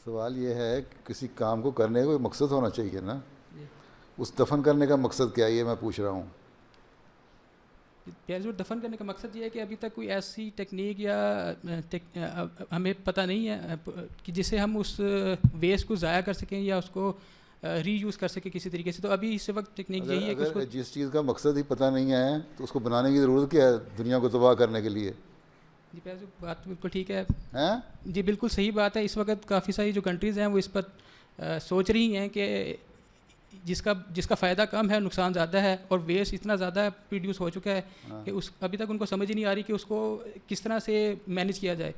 سوال یہ ہے کہ کسی کام کو کرنے کا کوئی مقصد ہونا چاہیے نا. اس دفن کرنے کا مقصد کیا ہے یہ میں پوچھ رہا ہوں. پیرزور دفن کرنے کا مقصد یہ ہے کہ ابھی تک کوئی ایسی ٹیکنیک یا ہمیں پتہ نہیں ہے کہ جسے ہم اس ویسٹ کو ضائع کر سکیں یا اس کو ری یوز کر سکیں کسی طریقے سے. تو ابھی اس وقت ٹیکنیک یہی ہے کہ اس کو جس چیز کا مقصد ہی پتہ نہیں ہے تو اس کو بنانے کی ضرورت کیا ہے دنیا کو تباہ کرنے کے لیے؟ جی پیرزور بات بالکل ٹھیک ہے. ہیں جی بالکل صحیح بات ہے. اس وقت کافی ساری جو کنٹریز ہیں وہ اس پر سوچ رہی ہیں کہ جس کا فائدہ کم ہے نقصان زیادہ ہے، اور ویسٹ اتنا زیادہ پروڈیوس ہو چکا ہے کہ ابھی تک ان کو سمجھ ہی نہیں آ رہی کہ اس کو کس طرح سے مینیج کیا جائے.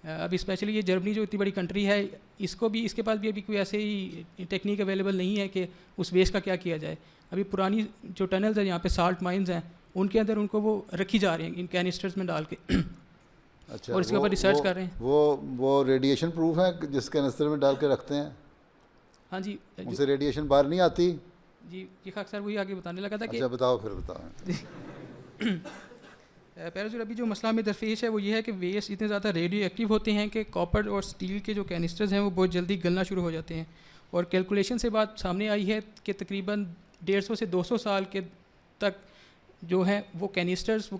اب اسپیشلی یہ جرمنی جو اتنی بڑی کنٹری ہے, اس کو بھی, اس کے پاس بھی ابھی کوئی ایسے ہی ٹیکنیک اویلیبل نہیں ہے کہ اس ویسٹ کا کیا جائے. ابھی پرانی جو ٹنلز ہیں یہاں پہ سالٹ مائنز ہیں, ان کے اندر ان کو وہ رکھی جا رہی ہیں ان کینسٹرز میں ڈال کے. اچھا, اور اس کے اوپر ریسرچ کر رہے ہیں. وہ ریڈیشن پروف ہے جس کینسٹر میں ڈال کے رکھتے ہیں؟ ہاں جی, ان سے ریڈیشن باہر نہیں آتی؟ جی جی خاک صاحب وہی آگے بتانے لگا تھا کہ اچھا بتاؤ, پھر بتاؤ. پیراجول ابھی جو مسئلہ میں درپیش ہے وہ یہ ہے کہ ویسٹ اتنے زیادہ ریڈیو ایکٹیو ہوتے ہیں کہ کاپر اور اسٹیل کے جو کینسٹرز ہیں وہ بہت جلدی گلنا شروع ہو جاتے ہیں. اور کیلکولیشن سے بات سامنے آئی ہے کہ تقریباً 150 سے 200 سال کے تک جو ہے وہ کینسٹرز وہ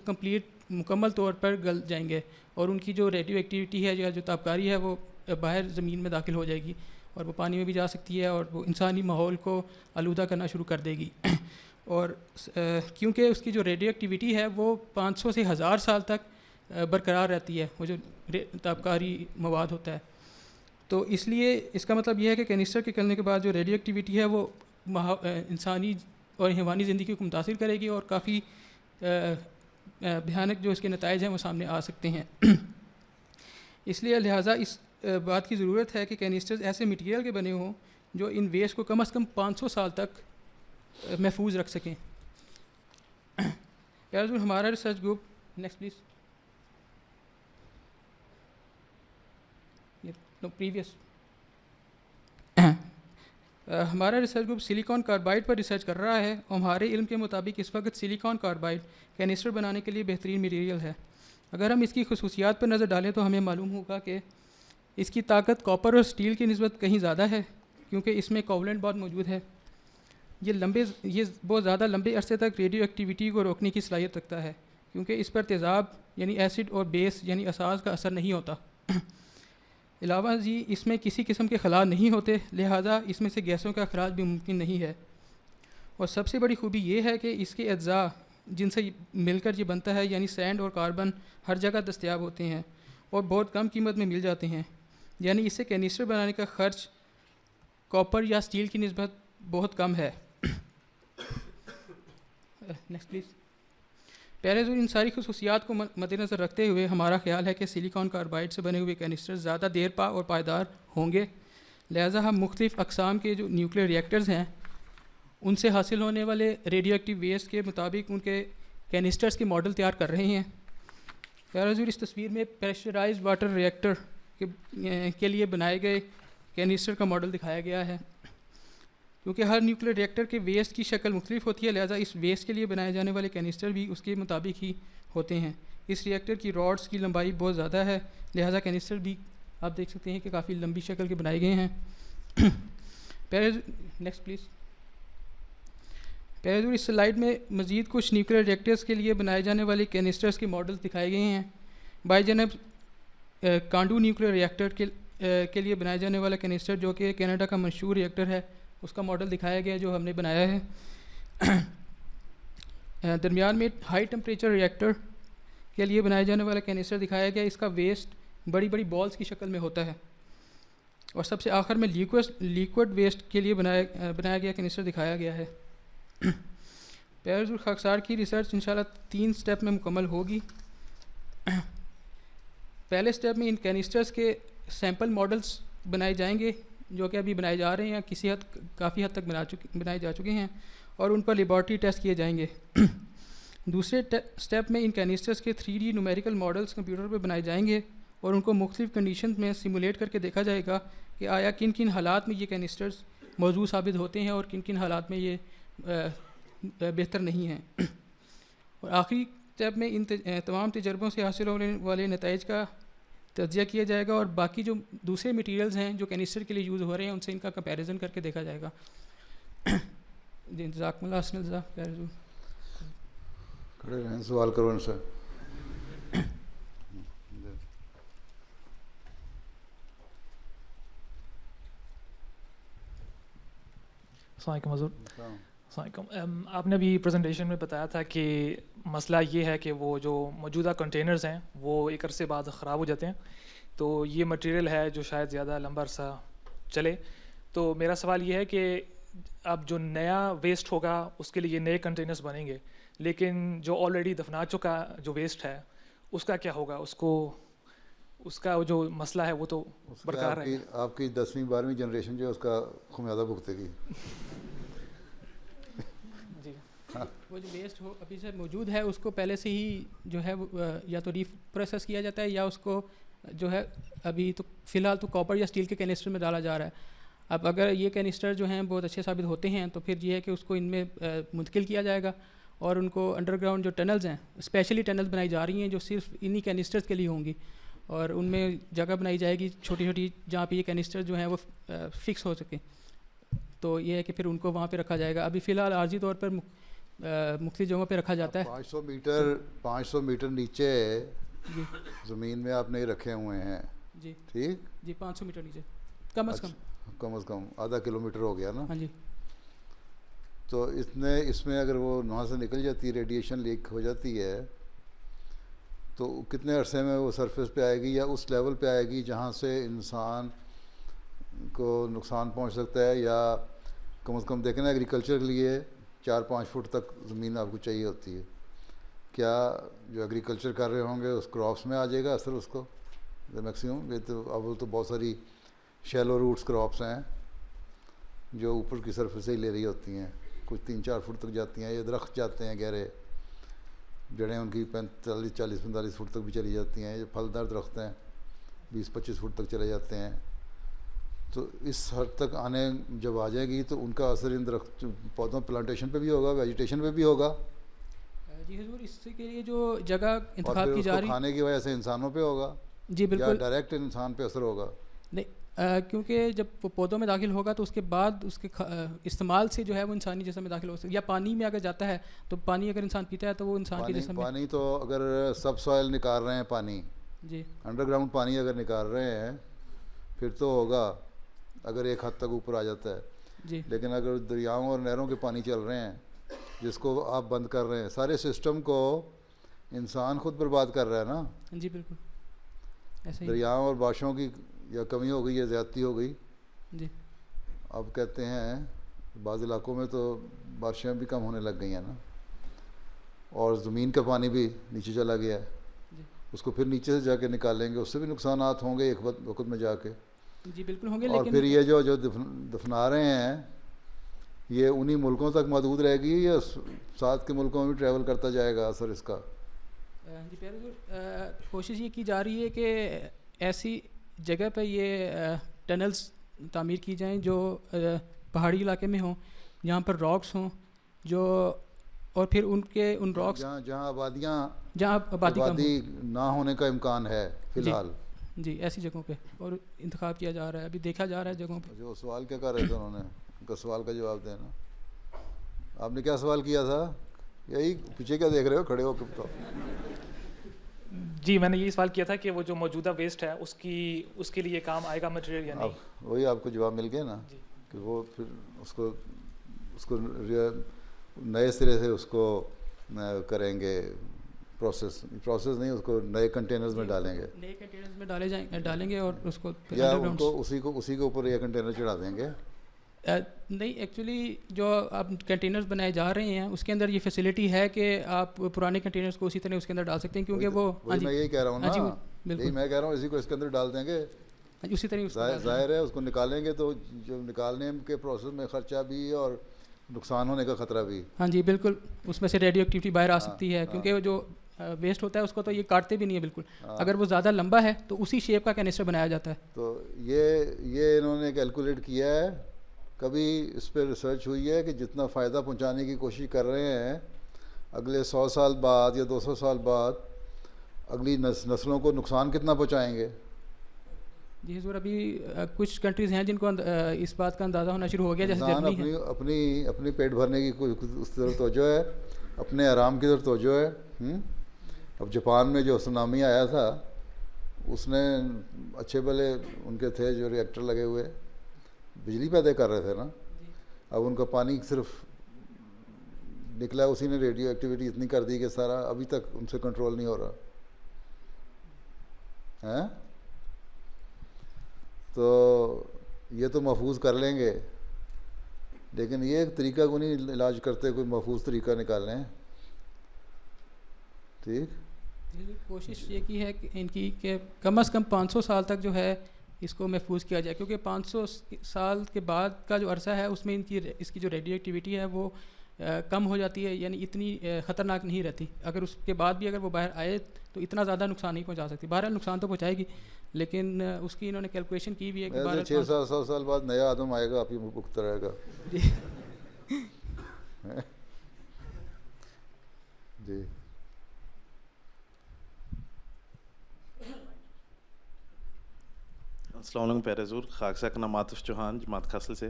مکمل طور پر گل جائیں گے, اور ان کی جو ریڈیو ایکٹیویٹی ہے یا جو تابکاری ہے وہ باہر زمین میں داخل ہو جائے گی, اور وہ پانی میں بھی جا سکتی ہے, اور وہ انسانی ماحول کو آلودہ کرنا شروع کر دے گی. اور کیونکہ اس کی جو ریڈیو ایکٹیویٹی ہے وہ 500 سے 1000 سال تک برقرار رہتی ہے, وہ جو تابکاری مواد ہوتا ہے. تو اس لیے اس کا مطلب یہ ہے کہ کینسٹر کے گلنے کے بعد جو ریڈیو ایکٹیویٹی ہے وہ انسانی اور حیوانی زندگی کو متاثر کرے گی, اور کافی بھیانک جو اس کے نتائج ہیں وہ سامنے آ سکتے ہیں. اس لیے لہٰذا اس بات کی ضرورت ہے کہ کینسٹرز ایسے مٹیریل کے بنے ہوں جو ان ویسٹ کو کم از کم 500 سال تک محفوظ رکھ سکیں. ہمارا research group, next please, previous, ہمارا ریسرچ گروپ سلیکان کاربائڈ پر ریسرچ کر رہا ہے, اور ہمارے علم کے مطابق اس وقت سلیکان کاربائڈ کینسٹر بنانے کے لیے بہترین مٹیریل ہے. اگر ہم اس کی خصوصیات پر نظر ڈالیں تو ہمیں معلوم ہوگا کہ اس کی طاقت کاپر اور اسٹیل کی نسبت کہیں زیادہ ہے, کیونکہ اس میں کوولنٹ بانڈ موجود ہے. یہ بہت زیادہ لمبے عرصے تک ریڈیو ایکٹیویٹی کو روکنے کی صلاحیت رکھتا ہے, کیونکہ اس پر تیزاب یعنی ایسڈ اور بیس یعنی اساس کا اثر نہیں ہوتا. علاوہ جی اس میں کسی قسم کے خلا نہیں ہوتے, لہٰذا اس میں سے گیسوں کا اخراج بھی ممکن نہیں ہے. اور سب سے بڑی خوبی یہ ہے کہ اس کے اجزاء جن سے مل کر یہ بنتا ہے یعنی سینڈ اور کاربن ہر جگہ دستیاب ہوتے ہیں اور بہت کم قیمت میں مل جاتے ہیں, یعنی اس سے کینسٹر بنانے کا خرچ کاپر یا اسٹیل کی نسبت بہت کم ہے. Next please. پہلے جو ان ساری خصوصیات کو مد نظر رکھتے ہوئے ہمارا خیال ہے کہ سلیکان کاربائڈ سے بنے ہوئے کینسٹر زیادہ دیر پا اور پائیدار ہوں گے, لہٰذا ہم مختلف اقسام کے جو نیوکلیئر ریئیکٹرز ہیں ان سے حاصل ہونے والے ریڈیو ایکٹیو ویسٹ کے مطابق ان کے کینسٹرز کے ماڈل تیار کر رہے ہیں. حضور اس تصویر میں پریشرائزڈ واٹر ریئیکٹر کے لیے بنائے گئے کینسٹر کا ماڈل دکھایا گیا ہے. کیونکہ ہر نیوکلیئر ریئیکٹر کے ویسٹ کی شکل مختلف ہوتی ہے, لہٰذا اس ویسٹ کے لیے بنائے جانے والے کینسٹر بھی اس کے مطابق ہی ہوتے ہیں. اس ریئیکٹر کی راڈس کی لمبائی بہت زیادہ ہے, لہٰذا کینسٹر بھی آپ دیکھ سکتے ہیں کہ کافی لمبی شکل کے بنائے گئے ہیں. Next please. پہلے اس سلائڈ میں مزید کچھ نیوکلیئر ریئیکٹرز کے لیے بنائے جانے والے کینسٹرز کے ماڈلز دکھائے گئے ہیں. بائی جانب کانڈو نیوکلیئر ریئیکٹر کے لیے بنائے جانے والا کینسٹر جو کہ کینیڈا کا مشہور ریئیکٹر ہے اس کا ماڈل دکھایا گیا جو ہم نے بنایا ہے. درمیان میں ہائی ٹمپریچر ریئیکٹر کے لیے بنائے جانے والا کینسٹر دکھایا گیا, اس کا ویسٹ بڑی بڑی بالز کی شکل میں ہوتا ہے. اور سب سے آخر میں لیکوڈ ویسٹ کے لیے بنایا گیا کینسٹر دکھایا گیا ہے. پیرز خاکسار کی ریسرچ انشاءاللہ 3 سٹیپ میں مکمل ہوگی. پہلے سٹیپ میں ان کینسٹرز کے سیمپل ماڈلز بنائے جائیں گے جو کہ ابھی بنائے جا رہے ہیں یا کافی حد تک بنائے جا چکے ہیں, اور ان پر لیبارٹری ٹیسٹ کیے جائیں گے. دوسرے سٹیپ میں ان کینسٹرز کے 3D نومیریکل ماڈلز کمپیوٹر پہ بنائے جائیں گے اور ان کو مختلف کنڈیشنز میں سیمولیٹ کر کے دیکھا جائے گا کہ آیا کن کن حالات میں یہ کینسٹرز موضوع ثابت ہوتے ہیں اور کن کن حالات میں یہ بہتر نہیں ہیں. اور آخری اسٹیپ میں ان تمام تجربوں سے حاصل ہونے والے نتائج کا تجزیہ کیا جائے گا اور باقی جو دوسرے میٹیریلز ہیں جو کینسٹر کے لیے یوز ہو رہے ہیں ان سے ان کا کمپیریزن کر کے دیکھا جائے گا. جزاکم اللہ حسن الجزاء. کھڑے رہیں, سوال کرو ان سے. السلام علیکم حضور. السلام علیکم. آپ نے ابھی پریزنٹیشن میں بتایا تھا کہ مسئلہ یہ ہے کہ وہ جو موجودہ کنٹینرز ہیں وہ ایک عرصے بعد خراب ہو جاتے ہیں, تو یہ مٹیریل ہے جو شاید زیادہ لمبا عرصہ چلے. تو میرا سوال یہ ہے کہ اب جو نیا ویسٹ ہوگا اس کے لیے نئے کنٹینرز بنیں گے, لیکن جو آلریڈی دفنا چکا جو ویسٹ ہے اس کا کیا ہوگا, اس کا جو مسئلہ ہے وہ تو برقرار ہے. آپ کی 10ویں 12ویں جنریشن جو ہے اس کا خمیازہ بھگتے گی. جی وہ جو ویسٹ ہو ابھی سے موجود ہے اس کو پہلے سے ہی جو ہے یا تو ری پروسیس کیا جاتا ہے یا اس کو جو ہے ابھی تو فی الحال تو کاپر یا اسٹیل کے کینسٹر میں ڈالا جا رہا ہے. اب اگر یہ کینسٹر جو ہیں بہت اچھے ثابت ہوتے ہیں تو پھر یہ ہے کہ اس کو ان میں منتقل کیا جائے گا اور ان کو انڈر گراؤنڈ جو ٹنلز ہیں اسپیشلی ٹنلز بنائی جا رہی ہیں جو صرف انہی کینسٹرز کے لیے ہوں گی اور ان میں جگہ بنائی جائے گی چھوٹی چھوٹی جہاں پہ یہ کینسٹر جو ہیں وہ فکس ہو سکیں. تو یہ ہے کہ پھر ان کو وہاں پہ رکھا جائے گا. ابھی فی الحال عارضی طور پر مختلف جگہوں پہ رکھا جاتا ہے. 500 میٹر نیچے جی زمین میں آپ نہیں رکھے ہوئے ہیں. جی ٹھیک جی 500 میٹر نیچے کم از کم آدھا کلومیٹر ہو گیا نا. ہاں جی. تو اس میں اگر وہ وہاں سے نکل جاتی ہے ریڈیشن لیک ہو جاتی ہے تو کتنے عرصے میں وہ سرفیس پہ آئے گی یا اس لیول پہ آئے گی جہاں سے انسان کو نقصان پہنچ سکتا ہے. یا کم از کم دیکھیں نا ایگریکلچر کے لیے 4-5 فٹ تک زمین آپ کو چاہیے ہوتی ہے. کیا جو ایگریکلچر کر رہے ہوں گے اس کراپس میں آ جائے گا اثر اس کو میکسیمم؟ یہ تو اول تو بہت ساری شیلو روٹس کراپس ہیں جو اوپر کی سرفیس سے ہی لے رہی ہوتی ہیں, کچھ 3-4 فٹ تک جاتی ہیں. یہ درخت جاتے ہیں گہرے, جڑیں ان کی 40-45 فٹ تک بھی چلی جاتی ہیں. یہ پھلدار درخت ہیں 20-25 فٹ تک چلے جاتے ہیں. تو اس حد تک آنے جب آ جائے گی تو ان کا اثر ان درخت پودوں پلانٹیشن پہ بھی ہوگا, ویجیٹیشن پہ بھی ہوگا. جی حضور, اس کے لیے جو جگہ انتخاب کی جا رہی ہے کھانے کی وجہ سے انسانوں پہ ہوگا. جی بالکل, یا ڈائریکٹ انسان پہ اثر ہوگا؟ نہیں, کیونکہ جب وہ پودوں میں داخل ہوگا تو اس کے بعد اس کے استعمال سے جو ہے وہ انسانی جسم میں داخل ہو سکتا ہے. یا پانی میں اگر جاتا ہے تو پانی اگر انسان پیتا ہے تو وہ انسان کے جسم میں. پانی تو اگر سب سوائل نکال رہے ہیں پانی, جی انڈر گراؤنڈ پانی اگر نکال رہے ہیں پھر تو ہوگا اگر ایک حد تک اوپر آ جاتا ہے. جی لیکن اگر دریاؤں اور نہروں کے پانی چل رہے ہیں جس کو آپ بند کر رہے ہیں, سارے سسٹم کو انسان خود برباد کر رہا ہے نا. جی بالکل ایسا ہی. دریاؤں اور باشوں کی یا کمی ہو گئی یا زیادتی ہو گئی. جی اب کہتے ہیں بعض علاقوں میں تو بارشیں بھی کم ہونے لگ گئی ہیں نا, اور زمین کا پانی بھی نیچے چلا گیا ہے. جی اس کو پھر نیچے سے جا کے نکالیں گے, اس سے بھی نقصانات ہوں گے ایک وقت میں جا کے. جی بالکل ہوں گے. اور لیکن پھر یہ جو دفنا رہے ہیں یہ انہی ملکوں تک محدود رہے گی یا ساتھ کے ملکوں میں بھی ٹریول کرتا جائے گا اثر اس کا؟ جی پیارے, کوشش یہ کی جا رہی ہے کہ ایسی جگہ پہ یہ ٹنلز تعمیر کی جائیں جو پہاڑی علاقے میں ہوں, جہاں پر راکس ہوں جو, اور پھر ان راکس جہاں آبادی نہ ہونے کا امکان ہے فی الحال. جی ایسی جگہوں پہ اور انتخاب کیا جا رہا ہے, ابھی دیکھا جا رہا ہے جگہوں پہ. جو سوال کیا کر رہے تھے انہوں نے, ان کا سوال کا جواب دینا. آپ نے کیا سوال کیا تھا؟ یہی پیچھے کیا دیکھ رہے ہو کھڑے ہو کے بتاؤ. جی میں نے یہی سوال کیا تھا کہ وہ جو موجودہ ویسٹ ہے اس کے لیے کام آئے گا مٹیریل یا نہیں. وہی آپ کو جواب مل گیا نا کہ وہ پھر اس کو نئے سرے سے اس کو کریں گے, پروسیس نہیں, اس کو نئے کنٹینرز میں ڈالیں گے. نئے کنٹینرز میں ڈالیں گے اور اس کو یا ان کو اسی کے اوپر یہ کنٹینر چڑھا دیں گے. نہیں, ایکچولی جو آپ کنٹینرز بنائے جا رہے ہیں اس کے اندر یہ فیسلٹی ہے کہ آپ پرانے کنٹینرز کو اسی طرح اس کے اندر ڈال سکتے ہیں, کیونکہ وہ میں یہی کہہ رہا ہوں نا, یہی میں کہہ رہا ہوں, اسی کو اس کے اندر ڈال دیں گے اسی طرح. ظاہر ہے اس کو نکالیں گے تو جو نکالنے کے پروسیس میں خرچہ بھی اور نقصان ہونے کا خطرہ بھی. ہاں جی بالکل, اس میں سے ریڈیو ایکٹیویٹی باہر آ سکتی ہے, کیونکہ جو ویسٹ ہوتا ہے اس کو تو یہ کاٹتے بھی نہیں ہے بالکل. اگر وہ زیادہ لمبا ہے تو اسی شیپ کا کینسٹر بنایا جاتا ہے. تو یہ انہوں نے کیلکولیٹ کیا ہے, کبھی اس پہ ریسرچ ہوئی ہے کہ جتنا فائدہ پہنچانے کی کوشش کر رہے ہیں اگلے 100 سال بعد یا 200 سال بعد اگلی نسلوں کو نقصان کتنا پہنچائیں گے؟ جی حضور, ابھی کچھ کنٹریز ہیں جن کو اس بات کا اندازہ ہونا شروع ہو گیا, جیسے جرمنی ہے. اپنی پیٹ بھرنے کی اس طرف توجہ ہے, اپنے آرام کی طرف توجہ ہے. اب جاپان میں جو سونامی آیا تھا اس نے اچھے بھلے ان کے تھے جو ری ایکٹر لگے ہوئے بجلی پیدا کر رہے تھے نا, اب ان کا پانی صرف نکلا, اسی نے ریڈیو ایکٹیویٹی اتنی کر دی کہ سارا ابھی تک ان سے کنٹرول نہیں ہو رہا ہے. تو یہ تو محفوظ کر لیں گے, لیکن یہ ایک طریقہ کو نہیں علاج کرتے, کوئی محفوظ طریقہ نکالیں. ٹھیک, کوشش یہ کی ہے کہ ان کی کہ کم از کم 500 سال تک جو ہے اس کو محفوظ کیا جائے، کیونکہ 500 سال کے بعد کا جو عرصہ ہے اس میں اس کی جو ریڈیو ایکٹیویٹی ہے وہ کم ہو جاتی ہے، یعنی اتنی خطرناک نہیں رہتی. اگر اس کے بعد بھی اگر وہ باہر آئے تو اتنا زیادہ نقصان نہیں پہنچا سکتی. بہرحال نقصان تو پہنچائے گی، لیکن اس کی انہوں نے کیلکولیشن کی بھی ہے کہ 600 سال بعد نیا آدم آئے گا، آپ ہی بکتا رہے گا. جی السلام علیکم پیر حضور. خاکسا کا نام عاطف چوہان، جماعت کھاسل سے.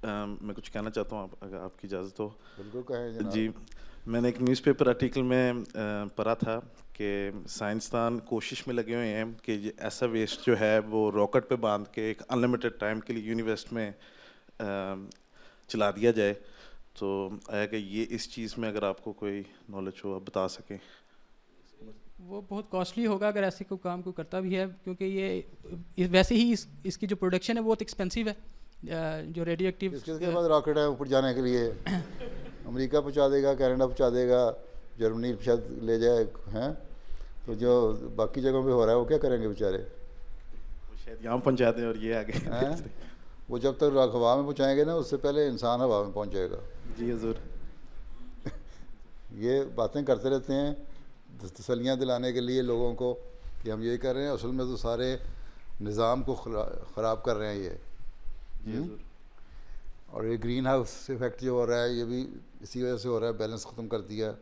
میں کچھ کہنا چاہتا ہوں اگر آپ کی اجازت ہو. بالکل کہیں جناب. جی میں نے ایک نیوز پیپر آرٹیکل میں پڑھا تھا کہ سائنسدان کوشش میں لگے ہوئے ہیں کہ یہ ایسا ویسٹ جو ہے وہ راکٹ پہ باندھ کے ایک انلمیٹڈ ٹائم کے لیے یونیورس میں چلا دیا جائے. تو آیا کہ یہ اس چیز میں اگر آپ کو کوئی نالج ہو آپ بتا سکیں. وہ بہت کاسٹلی ہوگا اگر ایسے کوئی کام کو کرتا بھی ہے، کیونکہ یہ ویسے ہی اس کی جو پروڈکشن ہے وہ بہت ایکسپینسو ہے. جو ریڈیو ایکٹیو اس کے بعد راکٹ ہے اوپر جانے کے لیے، امریکہ پہنچا دے گا، کینیڈا پہنچا دے گا، جرمنی شاید لے جائے ہیں. تو جو باقی جگہوں پہ ہو رہا ہے وہ کیا کریں گے بیچارے؟ شاید یہاں پہنچا دیں اور یہ آگے وہ جب تک ہوا میں پہنچائیں گے نا اس سے پہلے انسان ہوا میں پہنچ جائے گا. جی حضور. یہ باتیں کرتے رہتے ہیں تسلیاں دلانے کے لیے لوگوں کو کہ ہم یہ کر رہے ہیں، اصل میں تو سارے نظام کو خراب کر رہے ہیں یہ. اور یہ گرین ہاؤس ایفیکٹ جو ہو رہا ہے یہ بھی اسی وجہ سے ہو رہا ہے، بیلنس ختم کر دیا.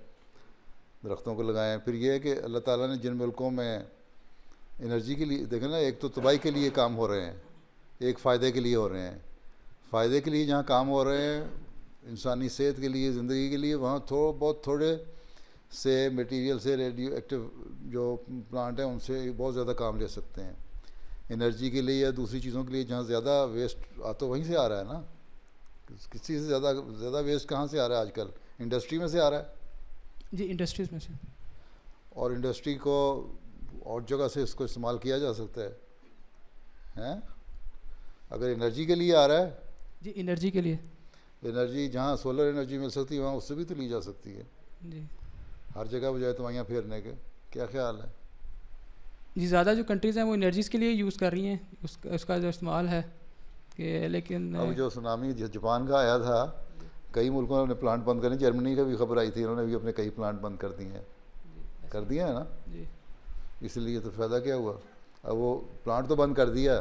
درختوں کو لگائیں. پھر یہ ہے کہ اللہ تعالیٰ نے جن ملکوں میں انرجی کے لیے دیکھیں نا، ایک تو تباہی کے لیے کام ہو رہے ہیں، ایک فائدے کے لیے ہو رہے ہیں. فائدے کے لیے جہاں کام ہو رہے ہیں انسانی صحت کے لیے، زندگی کے لیے، وہاں بہت تھوڑے سے میٹیریل سے ریڈیو ایکٹیو جو پلانٹ ہیں ان سے بہت زیادہ کام لے سکتے ہیں. انرجی کے لیے یا دوسری چیزوں کے لیے جہاں زیادہ ویسٹ تو وہیں سے آ رہا ہے نا. کسی سے زیادہ ویسٹ کہاں سے آ رہا ہے آج کل؟ انڈسٹری میں سے آ رہا ہے. جی انڈسٹریز میں سے. اور انڈسٹری کو اور جگہ سے اس کو استعمال کیا جا سکتا ہے. اگر انرجی کے لیے آ رہا ہے، جی انرجی کے لیے، انرجی جہاں سولر انرجی مل سکتی ہے وہاں اس سے بھی تو لی جا سکتی ہے. جی ہر جگہ بجائے توائیاں پھیرنے کے. کیا خیال ہے؟ جی زیادہ جو کنٹریز ہیں وہ انرجیز کے لیے یوز کر رہی ہیں اس کا جو استعمال ہے کہ لیکن اب جو سونامی جاپان کا آیا تھا کئی ملکوں نے اپنے پلانٹ بند کرے. جرمنی کا بھی خبر آئی تھی، انہوں نے بھی اپنے کئی پلانٹ بند کر دیے ہیں نا. جی اس لیے تو فائدہ کیا ہوا؟ اب وہ پلانٹ تو بند کر دیا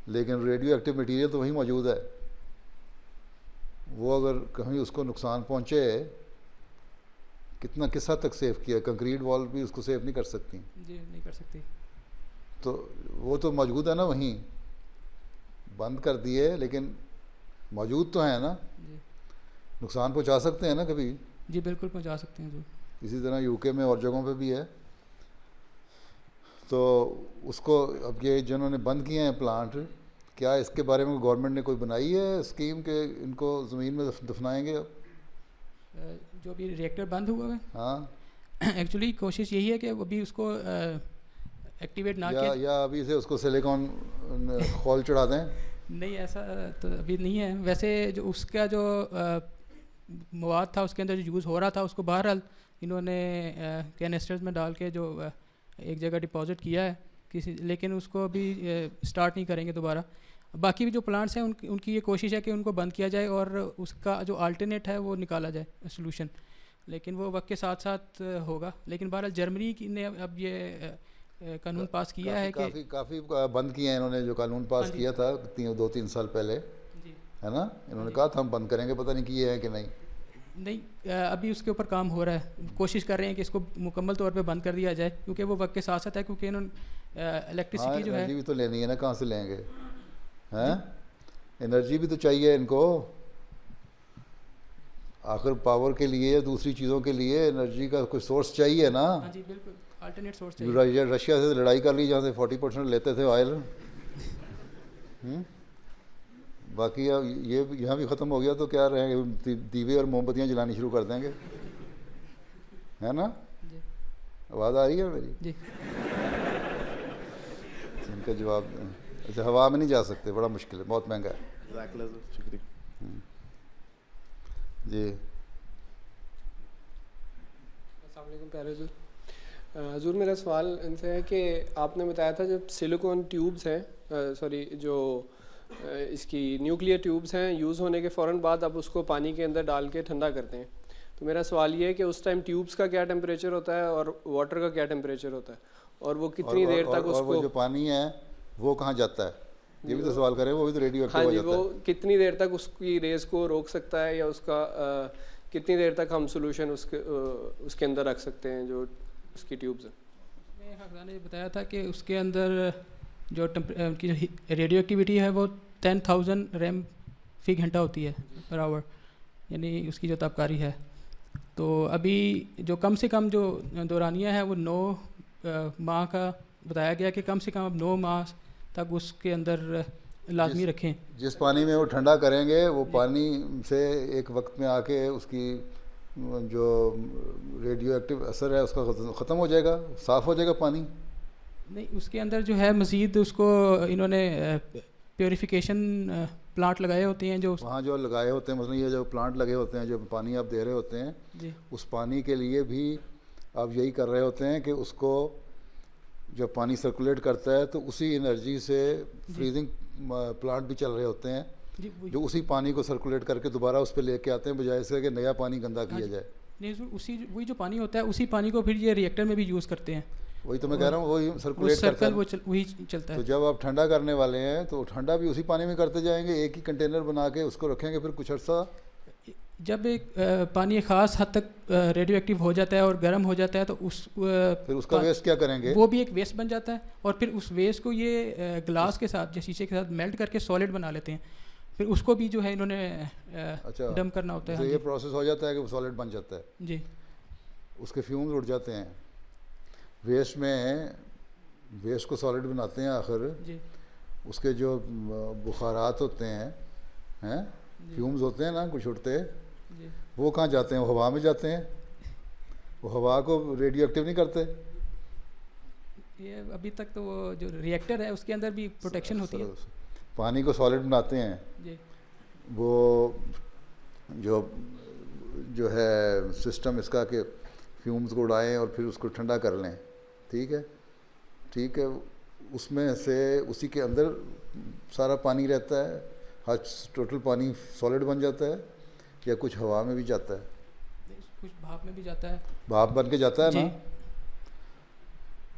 لیکن ریڈیو ایکٹیو مٹیریل تو وہیں موجود ہے. وہ اگر کہیں اس کو نقصان پہنچے کس حد تک سیو کیا؟ کنکریٹ وال بھی اس کو سیو نہیں کر سکتی. جی نہیں کر سکتی. تو وہ تو موجود ہے نا، وہیں بند کر دیے لیکن موجود تو ہیں نا. جی نقصان پہنچا سکتے ہیں نا کبھی. جی بالکل پہنچا سکتے ہیں. جو اسی طرح یو کے میں اور جگہوں پہ بھی ہے. تو اس کو اب یہ جنہوں نے بند کیے ہیں پلانٹ، کیا اس کے بارے میں گورنمنٹ نے کوئی بنائی ہے اسکیم کہ ان کو زمین میں دفنائیں گے؟ جو بھی ریئیکٹر بند ہوا ہے، ہاں ایکچولی کوشش یہی ہے کہ ابھی اس کو ایکٹیویٹ نہ کیا یا ابھی سے اس کو سلیکون خول چڑھا دیں. نہیں ایسا تو ابھی نہیں ہے. ویسے جو اس کا جو مواد تھا اس کے اندر جو یوز ہو رہا تھا اس کو بہرحال انہوں نے کینسٹرز میں ڈال کے جو ایک جگہ ڈپازٹ کیا ہے لیکن اس کو ابھی اسٹارٹ نہیں کریں گے دوبارہ. باقی بھی جو پلانٹس ہیں ان کی یہ کوشش ہے کہ ان کو بند کیا جائے اور اس کا جو آلٹرنیٹ ہے وہ نکالا جائے سلوشن، لیکن وہ وقت کے ساتھ ساتھ ہوگا. لیکن بہرحال جرمنی نے اب یہ قانون پاس کیا ہے کہ کافی بند کیے ہیں انہوں نے. جو قانون پاس کیا تھا 2-3 سال پہلے ہے نا، انہوں نے کہا تھا ہم بند کریں گے، پتہ نہیں کیے ہیں کہ نہیں. ابھی اس کے اوپر کام ہو رہا ہے. کوشش کر رہے ہیں کہ اس کو مکمل طور پہ بند کر دیا جائے کیونکہ وہ وقت کے ساتھ ساتھ ہے. کیونکہ انہوں نے الیکٹریسٹی جو ہے انرجی بھی تو لینی ہے نا، کہاں سے لیں گے؟ ہیں انرجی بھی تو چاہیے ان کو. آخر پاور کے لیے دوسری چیزوں کے لیے انرجی کا کوئی سورس چاہیے نا. جی بالکل آلٹرنیٹ سورس چاہیے. رشیا سے لڑائی کر لی جہاں سے 40% لیتے تھے آئل. باقی یہ یہاں بھی ختم ہو گیا تو کیا رہیں گے؟ دیوے اور موم بتیاں جلانی شروع کر دیں گے، ہے نا. آواز آ رہی ہے میری؟ جی ان کا جواب اچھا ہوا میں نہیں جا سکتے، بڑا مشکل ہے، بہت مہنگا ہے. شکریہ. جی السلام علیکم پیارے حضور. حضور میرا سوال ان سے ہے کہ آپ نے بتایا تھا جب سلیکون ٹیوبز ہیں جو اس کی نیوکلیئر ٹیوبز ہیں یوز ہونے کے فوراً بعد آپ اس کو پانی کے اندر ڈال کے ٹھنڈا کرتے ہیں. تو میرا سوال یہ ہے کہ اس ٹائم ٹیوبز کا کیا ٹیمپریچر ہوتا ہے اور واٹر کا کیا ٹیمپریچر ہوتا ہے, اور وہ کتنی دیر تک اس کو, وہ جو پانی ہے وہ کہاں جاتا ہے, یہ بھی تو سوال کریں, وہ بھی تو ریڈیو ایکٹیو ہو جاتا ہے. وہ کتنی دیر تک اس کی ریز کو روک سکتا ہے, یا اس کا کتنی دیر تک ہم سولوشن اس کے اندر رکھ سکتے ہیں جو اس کی ٹیوبز ہیں. میں حقدار نے بتایا تھا کہ اس کے اندر جو ریڈیو ایکٹیویٹی ہے وہ 10,000 ریم فی گھنٹہ ہوتی ہے پر آور, یعنی اس کی جو تابکاری ہے. تو ابھی جو کم سے کم جو دورانیہ ہے وہ 9 ماہ کا بتایا گیا کہ کم سے کم اب 9 ماہ تک اس کے اندر لازمی رکھیں. جس پانی میں وہ ٹھنڈا کریں گے وہ پانی سے ایک وقت میں آ کے اس کی جو ریڈیو ایکٹیو اثر ہے اس کا ختم ہو جائے گا, صاف ہو جائے گا پانی. نہیں, اس کے اندر جو ہے مزید اس کو انہوں نے پیوریفیکیشن پلانٹ لگائے ہوتے ہیں, جو وہاں جو لگائے ہوتے ہیں, مثلا یہ جو پلانٹ لگے ہوتے ہیں, جو پانی آپ دے رہے ہوتے ہیں, اس پانی کے لیے بھی آپ یہی کر رہے ہوتے ہیں کہ اس کو جب پانی سرکولیٹ کرتا ہے تو اسی انرجی سے فریزنگ پلانٹ بھی چل رہے ہوتے ہیں جو اسی پانی کو سرکولیٹ کر کے دوبارہ اس پہ لے کے آتے ہیں, بجائے اس کہ نیا پانی گندا کیا جائے. نہیں, وہی جو پانی ہوتا ہے اسی پانی کو پھر یہ ری ایکٹر میں بھی یوز کرتے ہیں. وہی تو میں کہہ رہا ہوں, وہی سرکولیٹ کرتا ہے, وہی چلتا ہے. تو جب آپ ٹھنڈا کرنے والے ہیں تو ٹھنڈا بھی اسی پانی میں کرتے جائیں گے, ایک ہی کنٹینر بنا کے اس کو رکھیں گے, پھر کچھ عرصہ جب ایک پانی ایک خاص حد تک ریڈیو ایکٹیو ہو جاتا ہے اور گرم ہو جاتا ہے تو پھر اس کا ویسٹ کیا کریں گے, وہ بھی ایک ویسٹ بن جاتا ہے, اور پھر اس ویسٹ کو یہ گلاس کے ساتھ یا شیشے کے ساتھ میلٹ کر کے سالڈ بنا لیتے ہیں, پھر اس کو بھی جو ہے انہوں نے ڈمپ کرنا ہوتا ہے. یہ پروسیس ہو جاتا ہے کہ وہ سالڈ بن جاتا ہے. جی, اس کے فیومز اڑ جاتے ہیں ویسٹ میں, ویسٹ کو سالڈ بناتے ہیں آخر. جی, اس کے جو بخارات ہوتے ہیں فیومز ہوتے ہیں نا کچھ اڑتے, وہ کہاں جاتے ہیں, وہ ہوا میں جاتے ہیں. وہ ہوا کو ریڈیو ایکٹیو نہیں کرتے. یہ ابھی تک تو وہ جو ری ایکٹر ہے اس کے اندر بھی پروٹیکشن ہوتی ہے. پانی کو سالڈ بناتے ہیں, وہ جو ہے سسٹم اس کا کہ فیومز کو اڑائیں اور پھر اس کو ٹھنڈا کر لیں. ٹھیک ہے, اس میں سے اسی کے اندر سارا پانی رہتا ہے, ہر ٹوٹل پانی سالڈ بن جاتا ہے, یا کچھ ہوا میں بھی جاتا ہے, کچھ بھاپ میں بھی جاتا ہے, بھاپ بن کے جاتا ہے نا,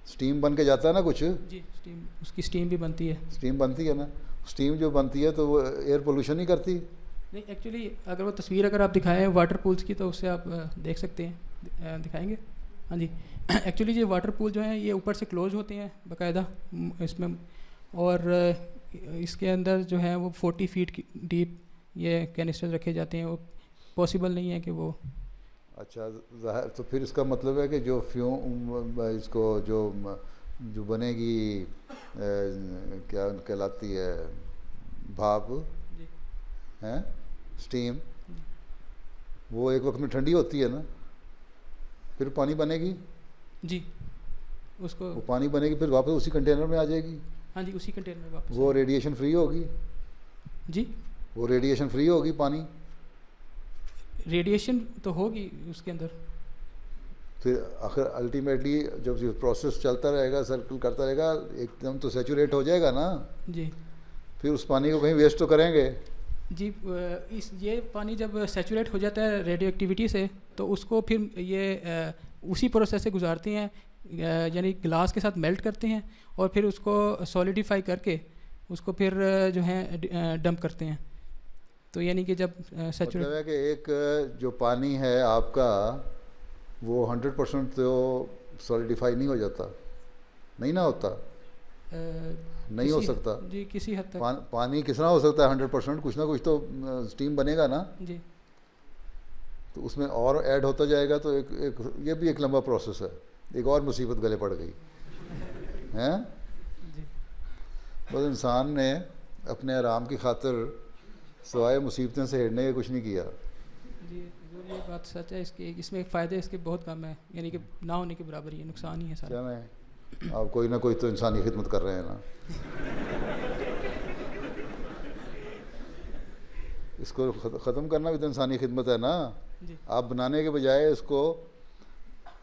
اسٹیم بن کے جاتا ہے نا کچھ. جی, اسٹیم, اس کی اسٹیم بھی بنتی ہے. اسٹیم بنتی ہے نا, اسٹیم جو بنتی ہے تو وہ ایئر پولوشن نہیں کرتی. نہیں, ایکچولی اگر وہ تصویر اگر آپ دکھائیں واٹر پولس کی تو اس سے آپ دیکھ سکتے ہیں, دکھائیں گے. ہاں جی, ایکچولی یہ واٹر پول جو ہیں یہ اوپر سے کلوز ہوتے ہیں باقاعدہ اس میں, اور اس کے اندر جو ہے وہ 40 فیٹ ڈیپ یہ کینسٹر رکھے جاتے ہیں. وہ پاسبل نہیں ہے کہ وہ. اچھا, ظاہر تو پھر اس کا مطلب ہے کہ جو اس کو جو بنے گی کیا کہلاتی ہے بھاپ ہیں, اسٹیم, وہ ایک وقت میں ٹھنڈی ہوتی ہے نا, پھر پانی بنے گی. جی, اس کو وہ پانی بنے گی پھر واپس اسی کنٹینر میں آ جائے گی. ہاں جی, اسی کنٹینر میں واپس. وہ ریڈیشن فری ہوگی. جی, وہ ریڈیشن فری ہوگی پانی. ریڈیشن تو ہوگی اس کے اندر. پھر آخر الٹیمیٹلی جب یہ پروسیس چلتا رہے گا, سرکل کرتا رہے گا, ایک دم تو سیچوریٹ ہو جائے گا نا. جی, پھر اس پانی کو کہیں ویسٹ تو کریں گے. جی, یہ پانی جب سیچوریٹ ہو جاتا ہے ریڈیو ایکٹیویٹی سے تو اس کو پھر یہ اسی پروسیس سے گزارتے ہیں, یعنی گلاس کے ساتھ میلٹ کرتے ہیں اور پھر اس کو سولیڈیفائی کر کے اس کو پھر جو ہے ڈمپ کرتے ہیں. تو یعنی کہ جب مطلب ہے کہ ایک جو پانی ہے آپ کا وہ 100% تو سولیڈیفائی نہیں ہو جاتا, نہیں نہ ہوتا, نہیں ہو سکتا. جی, کسی حد تک پانی کس طرح ہو سکتا ہے 100%, کچھ نہ کچھ تو اسٹیم بنے گا نا. جی, تو اس میں اور ایڈ ہوتا جائے گا, تو ایک یہ بھی ایک لمبا پروسیس ہے, ایک اور مصیبت گلے پڑ گئی ہیں. بس انسان نے اپنے آرام کی خاطر سوائے مصیبتیں سے ہٹنے کا کچھ نہیں کیا. جی, یہ بات سچ ہے. اس میں فائدے اس کے بہت کم ہیں, یعنی کہ نہ ہونے کے برابر ہی ہے, نقصان ہی ہے سارا. کیا ہے, آپ کوئی نہ کوئی تو انسانی خدمت کر رہے ہیں نا. اس کو ختم کرنا بھی تو انسانی خدمت ہے نا. آپ بنانے کے بجائے اس کو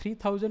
3000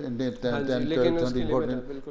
10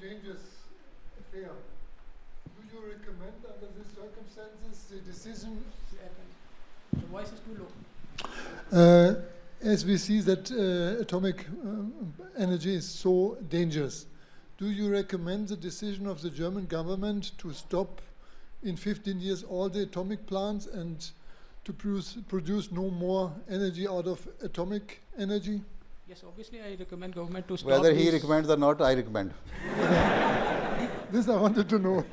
dangerous affair. Do you recommend under these circumstances the decision? The voice is too low. As we see that atomic energy is so dangerous, do you recommend the decision of the German government to stop in 15 years all the atomic plants and to produce no more energy out of atomic energy? Yes, obviously I recommend government to stop. Whether he recommends or not, I recommend. This I wanted to know.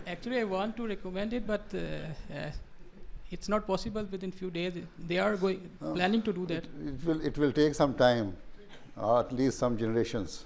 Actually, I want to recommend it, but it's not possible within few days. They are planning to do that. It will take some time, or at least some generations.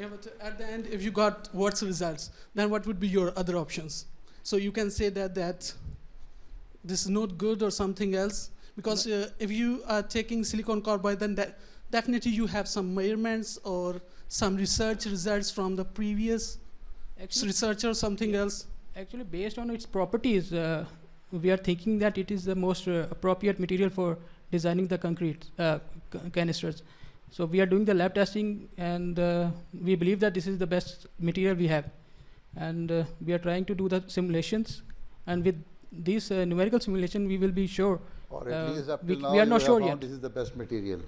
Yeah, but at the end, if you got worse results, then what would be your other options? So you can say that this is not good or something else, because if you are taking silicon carbide, then definitely you have some measurements or some research results from the previous research or something else. Actually, based on its properties, we are thinking that it is the most appropriate material for designing the concrete canisters. So we are doing the lab testing, and we believe that this is the best material we have, and we are trying to do the simulations, and with this numerical simulation we will be sure. Or at least up till now we are not sure yet. This is the best material.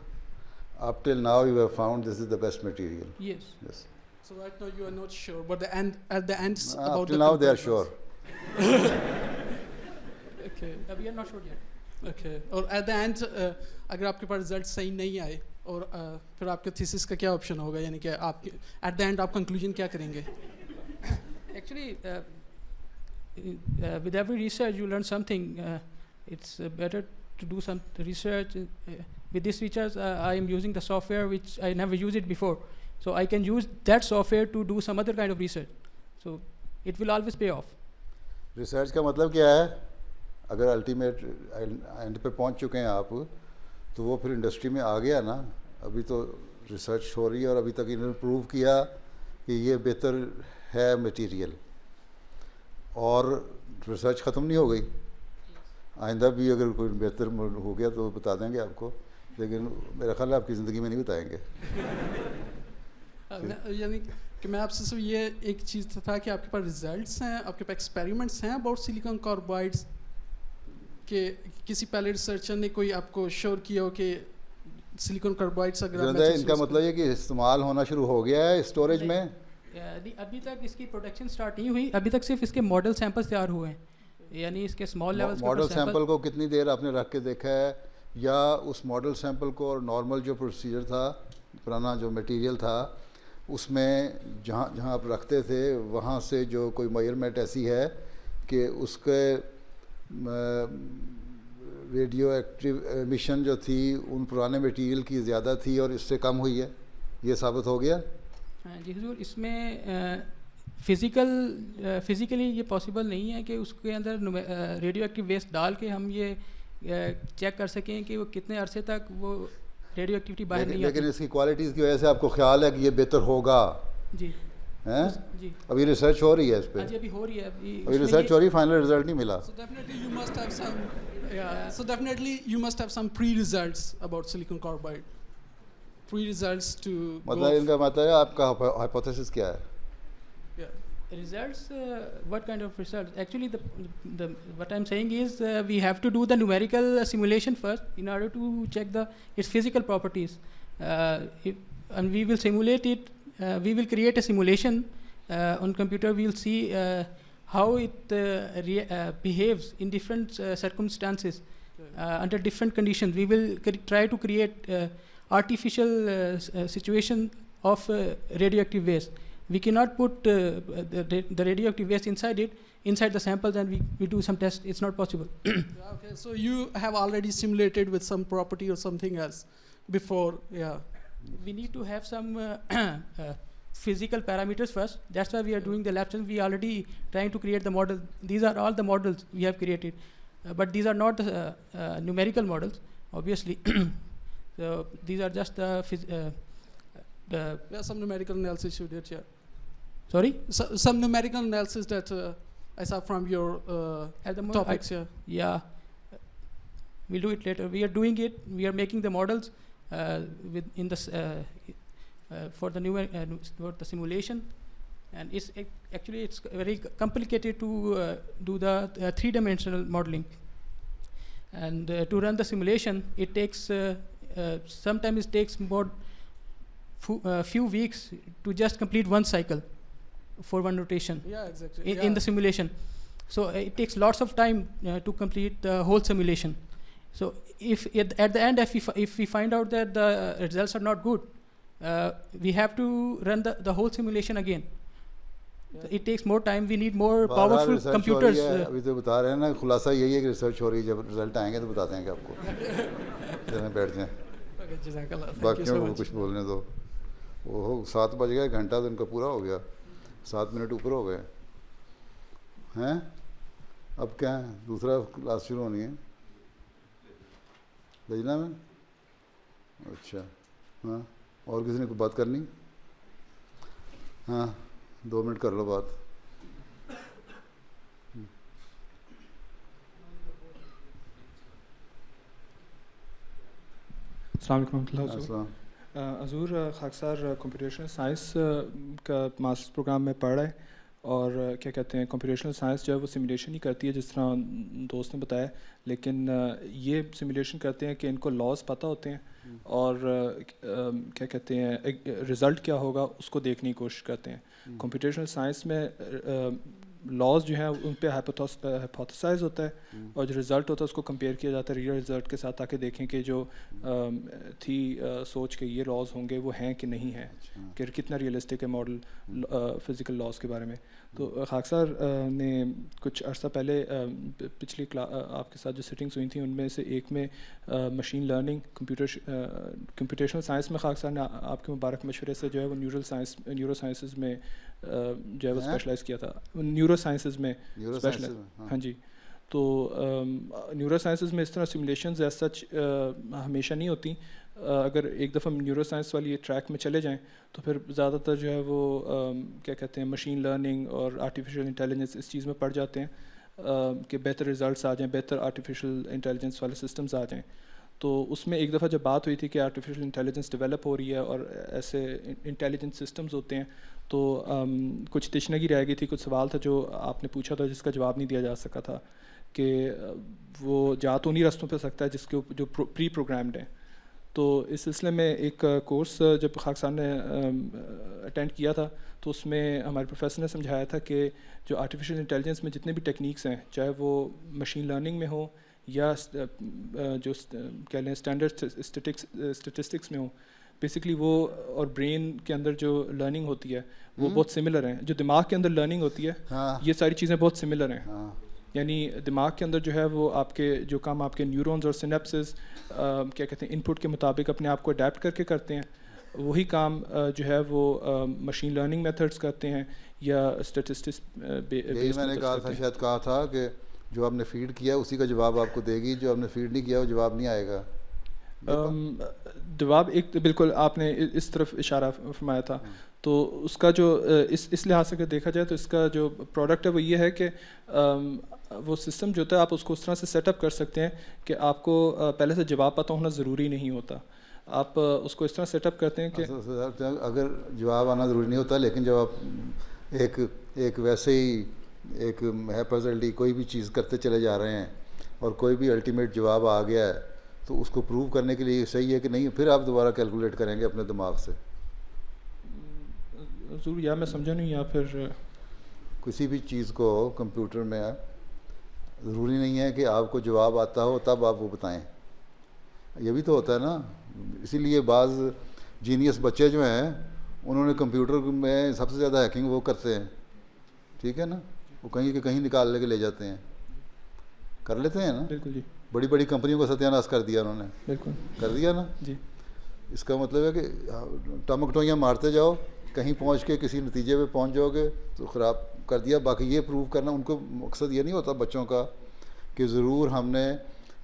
Up till now you have found this is the best material. Yes. Yes. So right now you are not sure, but at the end about up till now they are sure. Okay. We are not sure yet. Okay. اور at the end اگر آپ کے پاس result صحیح نہیں آئے اور پھر آپ کے تھیسس کا کیا آپشن ہوگا, یعنی کہ آپ ایٹ دا اینڈ آپ کنکلوژن کیا کریں گے؟ Actually, with every research you learn something. It's better to do some research. With this research, I am using the software which I never used it before. So I can use that software to do some other kind of research. So it will always pay off. Research کا مطلب کیا ہے؟ اگر ultimate and پہ پہنچ چکے ہیں آپ تو وہ پھر انڈسٹری میں آ گیا نا. ابھی تو ریسرچ ہو رہی ہے اور ابھی تک انہوں نے پروو کیا کہ یہ بہتر ہے مٹیریل, اور ریسرچ ختم نہیں ہو گئی. آئندہ بھی اگر کوئی بہتر ہو گیا تو بتا دیں گے آپ کو, لیکن میرا خیال ہے آپ کی زندگی میں نہیں بتائیں گے. یعنی کہ میں آپ سے صرف یہ ایک چیز تھا کہ آپ کے پاس ریزلٹس ہیں, آپ کے پاس ایکسپیریمنٹس ہیں اباؤٹ سلیکان کاربائڈس, کہ کسی پہلے ریسرچر نے کوئی آپ کو شور کیا ہو کہ سلیکان کاربائڈس اگر ان کا مطلب یہ کہ استعمال ہونا شروع ہو گیا ہے اسٹوریج میں. ابھی تک اس کی پروڈکشن سٹارٹ نہیں ہوئی, ابھی تک صرف اس کے ماڈل سیمپلس تیار ہوئے ہیں, یعنی اس کے اسمال لیولس. ماڈل سیمپل کو کتنی دیر آپ نے رکھ کے دیکھا ہے, یا اس ماڈل سیمپل کو اور نارمل جو پروسیجر تھا, پرانا جو میٹیریل تھا, اس میں جہاں آپ رکھتے تھے وہاں سے جو کوئی میئرمنٹ ایسی ہے کہ اس کے ریڈیو ایکٹیو ایمیشن جو تھی ان پرانے میٹیریل کی زیادہ تھی اور اس سے کم ہوئی ہے, یہ ثابت ہو گیا؟ جی حضور, اس میں فزیکلی یہ پاسبل نہیں ہے کہ اس کے اندر ریڈیو ایکٹیو ویسٹ ڈال کے ہم یہ چیک کر سکیں کہ وہ کتنے عرصے تک وہ ریڈیو ایکٹیویٹی باہر نہیں آتی. لیکن اس کی کوالٹیز کی وجہ سے آپ کو خیال ہے کہ یہ بہتر ہوگا؟ جی جی, ابھی ریسرچ ہو رہی ہے اس پہ. ابھی ہو رہی ہے, ابھی ریسرچ ہو رہی ہے, فائنل رزلٹ نہیں ملا. So definitely you must have some pre-results about silicon carbide. Pre-results to مطلب ان کا مطلب ہے آپ کا ہائپوتھیسس کیا ہے؟ Results, what kind of results? Actually, what I'm saying is we have to do the numerical simulation first in order to check its physical properties. And we will simulate it. We will create a simulation on computer. We will see how it behaves in different circumstances under different conditions. We will try to create artificial situation of radioactive waste. We cannot put the radioactive waste inside the samples, and we do some tests. It's not possible. Okay, so you have already simulated with some property or something else before, yeah. We need to have some physical parameters first. That's why we are doing the lab tests. We are already trying to create the model. These are all the models we have created, but these are not numerical models, obviously. So these are just some numerical analysis you did, yeah. Sorry? Some numerical analysis that I saw from your topics, yeah. Yeah. We'll do it later. We are doing it. We are making the models for the simulation, and it's very complicated to do the three-dimensional modeling. And to run the simulation, it takes sometimes it takes more few weeks to just complete one cycle for one rotation. Yeah, exactly. In the simulation. So it takes lots of time to complete the whole simulation. So if at the end if we find out that the results are not good, we have to run the whole simulation again. Yeah. It takes more time. We need more powerful computers. ابھی تو بتا رہے ہیں نا, خلاصہ یہی ہے کہ ریسرچ ہو رہی ہے, جب رزلٹ آئیں گے تو بتا دیں گے آپ کو. چلیں بیٹھ جائیں, باقیوں کو کچھ بولنے دو. وہ 7 بج گئے, گھنٹہ تو ان کا پورا ہو گیا, 7 منٹ اوپر ہو گئے ہیں. اب کیا ہے, دوسرا کلاس شروع ہونی ہے بھیجنا میں. اچھا ہاں, اور کسی نے کوئی بات کرنی؟ ہاں 2 منٹ کر لو بات. السلام علیکم ورحمۃ اللہ. السلام حضور. خاکسار کمپیوٹیشنل سائنس کا ماسٹرز پروگرام میں پڑھ رہا ہے, اور کیا کہتے ہیں کمپیوٹیشنل سائنس جو ہے وہ سیمولیشن ہی کرتی ہے جس طرح دوست نے بتایا, لیکن یہ سیمولیشن کرتے ہیں کہ ان کو لاز پتہ ہوتے ہیں اور کیا کہتے ہیں رزلٹ کیا ہوگا اس کو دیکھنے کی کوشش کرتے ہیں. کمپیوٹیشنل سائنس میں لاز جو ہیں ان پہ ہائپوتھیسائز ہوتا ہے اور جو رزلٹ ہوتا ہے اس کو کمپیئر کیا جاتا ہے ریئل رزلٹ کے ساتھ تاکہ دیکھیں کہ جو تھی سوچ کے یہ لاز ہوں گے وہ ہیں کہ نہیں ہیں, کہ کتنا ریئلسٹک ہے ماڈل فزیکل لاز کے بارے میں. تو خاکسار نے کچھ عرصہ پہلے پچھلی آپ کے ساتھ جو سیٹنگز ہوئی تھیں ان میں سے ایک میں مشین لرننگ کمپیوٹیشنل سائنس میں خاکسار نے آپ کے مبارک مشورے سے جو ہے وہ نیورو سائنسز میں جو ہے وہ اسپیشلائز کیا تھا, نیورو سائنسز میں اسپیشلائز. ہاں جی, تو نیورو سائنسز میں اس طرح سیمولیشنز ایز سچ ہمیشہ نہیں ہوتی. اگر ایک دفعہ نیورو سائنس والی ٹریک میں چلے جائیں تو پھر زیادہ تر جو ہے وہ کیا کہتے ہیں مشین لرننگ اور آرٹیفیشیل انٹیلیجنس اس چیز میں پڑ جاتے ہیں کہ بہتر ریزلٹس آ جائیں, بہتر آرٹیفیشیل انٹیلیجنس والے سسٹمز آ جائیں. تو اس میں ایک دفعہ جب بات ہوئی تھی کہ آرٹیفیشیل انٹیلیجنس ڈیولپ ہو رہی ہے اور ایسے انٹیلیجنٹ سسٹمز ہوتے ہیں, تو کچھ تشنگی رہ گئی تھی, کچھ سوال تھا جو آپ نے پوچھا تھا جس کا جواب نہیں دیا جا سکا تھا کہ وہ جا تو انہیں رستوں پہ سکتا ہے جس کے جو پری پروگرامڈ ہیں. تو اس سلسلے میں ایک کورس جب خاکسار نے اٹینڈ کیا تھا تو اس میں ہمارے پروفیسر نے سمجھایا تھا کہ جو آرٹیفیشیل انٹیلیجنس میں جتنے بھی ٹیکنیکس ہیں, چاہے وہ مشین لرننگ میں ہوں یا جو کہہ لیں اسٹینڈرڈ اسٹیٹسٹکس میں ہوں, بیسکلی وہ اور برین کے اندر جو لرننگ ہوتی ہے وہ بہت سملر ہیں. جو دماغ کے اندر لرننگ ہوتی ہے یہ ساری چیزیں بہت سملر ہیں. یعنی دماغ کے اندر جو ہے وہ آپ کے جو کام آپ کے نیورونز اور سینپسز کیا کہتے ہیں ان پٹ کے مطابق اپنے آپ کو اڈیپٹ کر کے کرتے ہیں, وہی کام جو ہے وہ مشین لرننگ میتھڈس کرتے ہیں یا اسٹیٹسٹکس. میں نے کہا تھا, شاید کہا تھا کہ جو آپ نے فیڈ کیا اسی کا جواب آپ کو دے گی, جو آپ نے فیڈ نہیں کیا وہ جواب نہیں آئے گا. جواب ایک بالکل آپ نے اس طرف اشارہ فرمایا تھا. تو اس کا جو اس لحاظ سے دیکھا جائے تو اس کا جو پروڈکٹ ہے وہ یہ ہے کہ وہ سسٹم جو ہوتا ہے آپ اس کو اس طرح سے سیٹ اپ کر سکتے ہیں کہ آپ کو پہلے سے جواب پتہ ہونا ضروری نہیں ہوتا. آپ اس کو اس طرح سیٹ اپ کرتے ہیں کہ اگر جواب آنا ضروری نہیں ہوتا, لیکن جب آپ ایک ویسے ہی ایک ہیپرزلٹی کوئی بھی چیز کرتے چلے جا رہے ہیں اور کوئی بھی الٹیمیٹ جواب آ گیا ہے تو اس کو پروو کرنے کے لیے صحیح ہے کہ نہیں, پھر آپ دوبارہ کیلکولیٹ کریں گے اپنے دماغ سے. ضرور, یا میں سمجھا نہیں, یا پھر کسی بھی چیز کو کمپیوٹر میں ضروری نہیں ہے کہ آپ کو جواب آتا ہو تب آپ وہ بتائیں. یہ بھی تو ہوتا ہے نا. اسی لیے بعض جینیس بچے جو ہیں انہوں نے کمپیوٹر میں سب سے زیادہ ہیکنگ وہ کرتے ہیں, ٹھیک ہے نا, وہ کہیں کہ کہیں نکال کے لے جاتے ہیں, کر لیتے ہیں نا. بالکل جی, بڑی بڑی کمپنیوں کو ستیہ ناش کر دیا انہوں نے. بالکل کر دیا نا جی. اس کا مطلب ہے کہ ٹمکٹوئیاں مارتے جاؤ, کہیں پہنچ کے کسی نتیجے پہ پہنچ جاؤ گے تو خراب کر دیا. باقی یہ پروو کرنا ان کو مقصد یہ نہیں ہوتا بچوں کا کہ ضرور ہم نے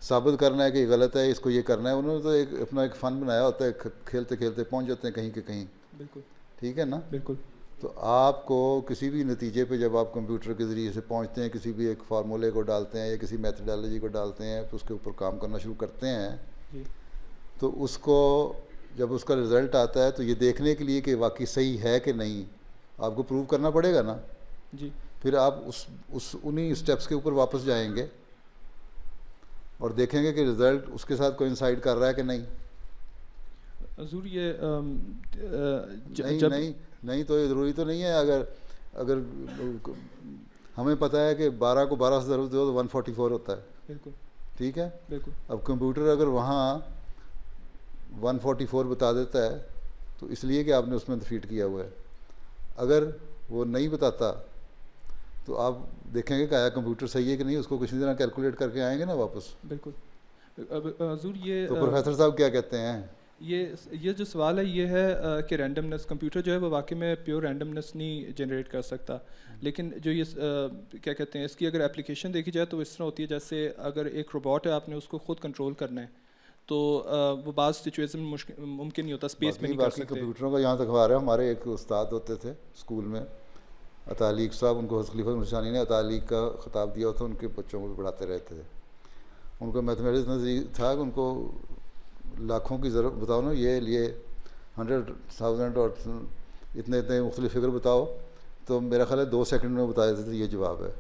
ثابت کرنا ہے کہ یہ غلط ہے, اس کو یہ کرنا ہے. انہوں نے تو اپنا ایک فن بنایا ہوتا ہے, کھیلتے کھیلتے پہنچ جاتے ہیں کہیں کہ کہیں. بالکل ٹھیک ہے نا. بالکل. تو آپ کو کسی بھی نتیجے پہ جب آپ کمپیوٹر کے ذریعے سے پہنچتے ہیں, کسی بھی ایک فارمولے کو ڈالتے ہیں یا کسی میتھڈالوجی کو ڈالتے ہیں تو اس کے اوپر کام کرنا شروع کرتے ہیں, تو اس کو جب اس کا رزلٹ آتا ہے تو یہ دیکھنے کے لیے کہ واقعی صحیح ہے کہ نہیں آپ کو پروو کرنا پڑے گا نا جی. پھر آپ انہی اسٹیپس کے اوپر واپس جائیں گے اور دیکھیں گے کہ رزلٹ اس کے ساتھ کوئنسائڈ کر رہا ہے کہ نہیں. حضور یہ نہیں تو یہ ضروری تو نہیں ہے. اگر ہمیں پتہ ہے کہ 12 کو 12 سے ضرورت ہو تو 144 ہوتا ہے. بالکل ٹھیک ہے. بالکل. اب کمپیوٹر اگر وہاں 144 بتا دیتا ہے تو اس لیے کہ آپ نے اس میں فیڈ کیا ہوا ہے. اگر وہ نہیں بتاتا تو آپ دیکھیں گے کہ آیا کمپیوٹر صحیح ہے کہ نہیں, اس کو کسی طرح کیلکولیٹ کر کے آئیں گے نا واپس. بالکل. حضور یہ تو پروفیسر صاحب کیا کہتے ہیں, یہ جو سوال ہے یہ ہے کہ رینڈمنس, کمپیوٹر جو ہے وہ واقعی میں پیور رینڈمنس نہیں جنریٹ کر سکتا, لیکن جو یہ کیا کہتے ہیں اس کی اگر اپلیکیشن دیکھی جائے تو اس طرح ہوتی ہے جیسے اگر ایک روبوٹ ہے آپ نے اس کو خود کنٹرول کرنا ہے تو وہ بعض سچویشن میں ممکن نہیں ہوتا, اسپیس میں نہیں کر سکتے. کمپیوٹروں کا یہاں تک ہمارے ایک استاد ہوتے تھے اسکول میں, عطالیق صاحب, ان کو حضرت خلیفہ مرشانی نے عطالیق کا خطاب دیا تھا, ان کے بچوں کو بھی پڑھاتے رہتے تھے. ان کا میتھمیٹکس نظریہ تھا کہ ان کو لاکھوں کی ضرورت بتاؤ نا, یہ 100,000 اور اتنے مختلف فگر بتاؤ تو میرا خیال ہے 2 سیکنڈ میں بتا دیتے تھے یہ جواب ہے.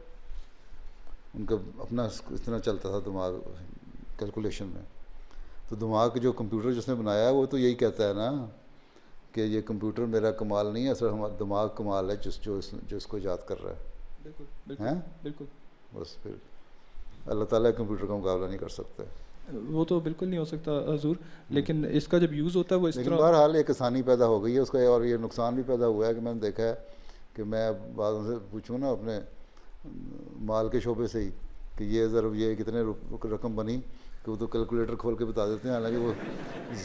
ان کا اپنا اس طرح چلتا تھا دماغ کیلکولیشن میں. تو دماغ جو کمپیوٹر جس نے بنایا ہے وہ تو یہی کہتا ہے نا کہ یہ کمپیوٹر میرا کمال نہیں ہے، اصل ہمارا دماغ کمال ہے جو اس کو یاد کر رہا ہے. بالکل بالکل. بس پھر اللہ تعالیٰ کمپیوٹر کا مقابلہ نہیں کر سکتا. وہ تو بالکل نہیں ہو سکتا حضور، لیکن اس کا جب یوز ہوتا ہے وہ اس طرح. بہرحال ایک آسانی پیدا ہو گئی ہے اس کا، اور یہ نقصان بھی پیدا ہوا ہے کہ میں نے دیکھا ہے کہ میں بعضوں سے پوچھوں نا اپنے مال کے شعبے سے ہی کہ یہ کتنے رقم بنی، کہ وہ تو کیلکولیٹر کھول کے بتا دیتے ہیں، حالانکہ وہ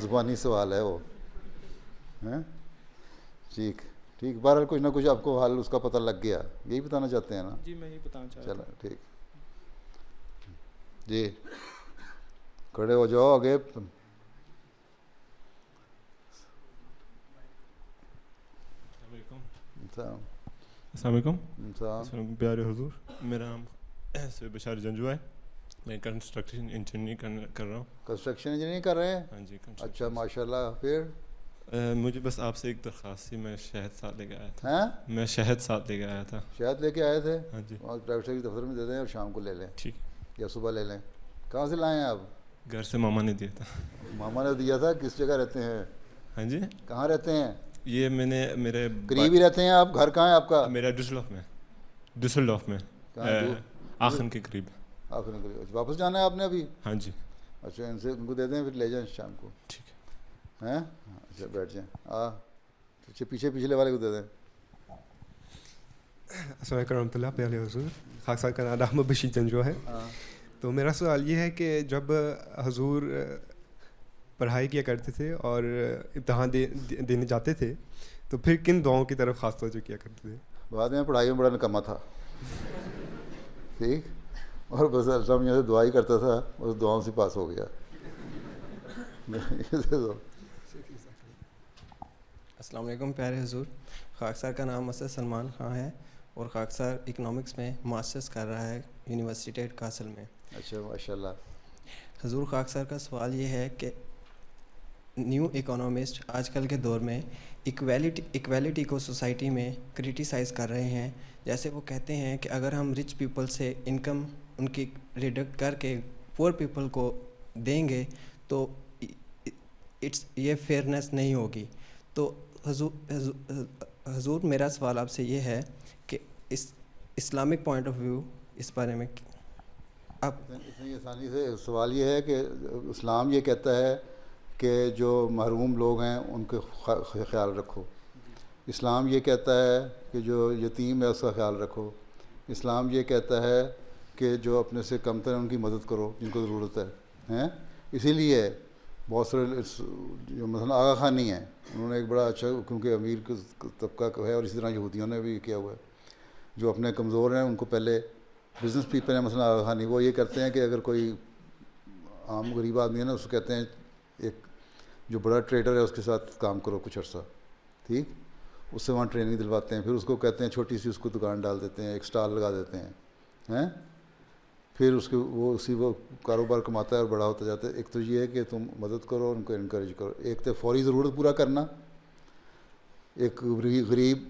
زبانی سوال ہے وہ. ٹھیک بہرحال کچھ نہ کچھ آپ کو حال اس کا پتہ لگ گیا، یہی بتانا چاہتے ہیں نا؟ جی میں یہی بتانا چاہتا ہوں. چلو ٹھیک جی، کھڑے ہو جاؤ آگے. السلام علیکم پیارے حضور. میرا نام سید بشار جنجو ہے، میں کنسٹرکشن انجینئرنگ کر رہا ہوں. کنسٹرکشن انجینئرنگ کر رہے ہیں؟ ہاں جی. اچھا ماشاء اللہ. پھر مجھے بس آپ سے ایک درخواست تھی. میں شہد ساتھ لے کے آیا تھا. ہاں میں شہد ساتھ لے کے آیا تھا. شہد لے کے آئے تھے؟ ہاں جی. پرائیویٹ سیکٹری دفتر میں دے دیں اور شام کو لے لیں. ٹھیک. یا صبح لے لیں. کہاں سے لائے ہیں آپ؟ گھر سے ماما نے دیا تھا. ماما نے دیا تھا؟ کس جگہ رہتے ہیں؟ ہاں جی. کہاں رہتے ہیں؟ یہ میں نے میرے قریب ہی رہتے ہیں آپ؟ گھر کہاں ہے آپ کا؟ میرا ڈسلڈورف میں آخن کے قریب. آخن کے قریب. واپس جانا ہے آپ نے ابھی؟ ہاں جی. اچھا ان سے ان کو دے دیں پھر لے جائیں شام کو. ٹھیک ہے. ہیں اچھا بیٹھ جائیں. پچھلے والے کو دے دیں. السلام علیکم ورحمۃ اللہ. پیارے حضور، خاک صاحب کا نام احمد بشیر جنجو ہے. تو میرا سوال یہ ہے کہ جب حضور پڑھائی کیا کرتے تھے اور امتحان دینے جاتے تھے تو پھر کن دعاؤں کی طرف خاص توجہ کیا کرتے تھے؟ بعد میں پڑھائی میں بڑا نکما تھا. ٹھیک. اور بس السلام یہاں سے دعا ہی کرتا تھا اور دعاؤں سے پاس ہو گیا. السلام علیکم پیارے حضور. خاک سار کا نام مسعد سلمان خان ہے اور خاک سار اکنامکس میں ماسٹرز کر رہا ہے یونیورسٹی کاسل میں. اچھا ماشاء اللہ. حضور خاک سار کا سوال یہ ہے کہ نیو اکانومسٹ آج کل کے دور میں ایکویلٹی کو سوسائٹی میں کرٹیسائز کر رہے ہیں. جیسے وہ کہتے ہیں کہ اگر ہم رچ پیپل سے انکم ان کی ریڈکٹ کر کے پور پیپل کو دیں گے تو یہ فیئرنیس نہیں ہوگی. تو حضور میرا سوال آپ سے یہ ہے کہ اسلامک پوائنٹ آف ویو اس بارے میں آپ. اتنی آسانی سے سوال یہ ہے کہ اسلام یہ کہتا ہے کہ جو محروم لوگ ہیں ان کے خیال رکھو. اسلام یہ کہتا ہے کہ جو یتیم ہے اس کا خیال رکھو. اسلام یہ کہتا ہے کہ جو اپنے سے کمتر ہیں ان کی مدد کرو جن کو ضرورت ہے. اسی لیے بہت سارے جو مثلا آغا خانی ہیں انہوں نے ایک بڑا اچھا، کیونکہ امیر طبقہ ہے اور اسی طرح یہودیوں نے بھی کیا ہوا ہے، جو اپنے کمزور ہیں ان کو پہلے بزنس پیپل ہیں مثلا آغا خانی، وہ یہ کرتے ہیں کہ اگر کوئی عام غریب آدمی ہے نا اس کو کہتے ہیں ایک جو بڑا ٹریڈر ہے اس کے ساتھ کام کرو کچھ عرصہ. ٹھیک. اس سے وہاں ٹریننگ دلواتے ہیں، پھر اس کو کہتے ہیں چھوٹی سی اس کو دکان ڈال دیتے ہیں، ایک اسٹال لگا دیتے ہیں. پھر اس کے وہ کاروبار کماتا ہے اور بڑا ہوتا جاتا ہے. ایک تو یہ ہے کہ تم مدد کرو، ان کو انکریج کرو. ایک تو فوری ضرورت پورا کرنا. ایک غریب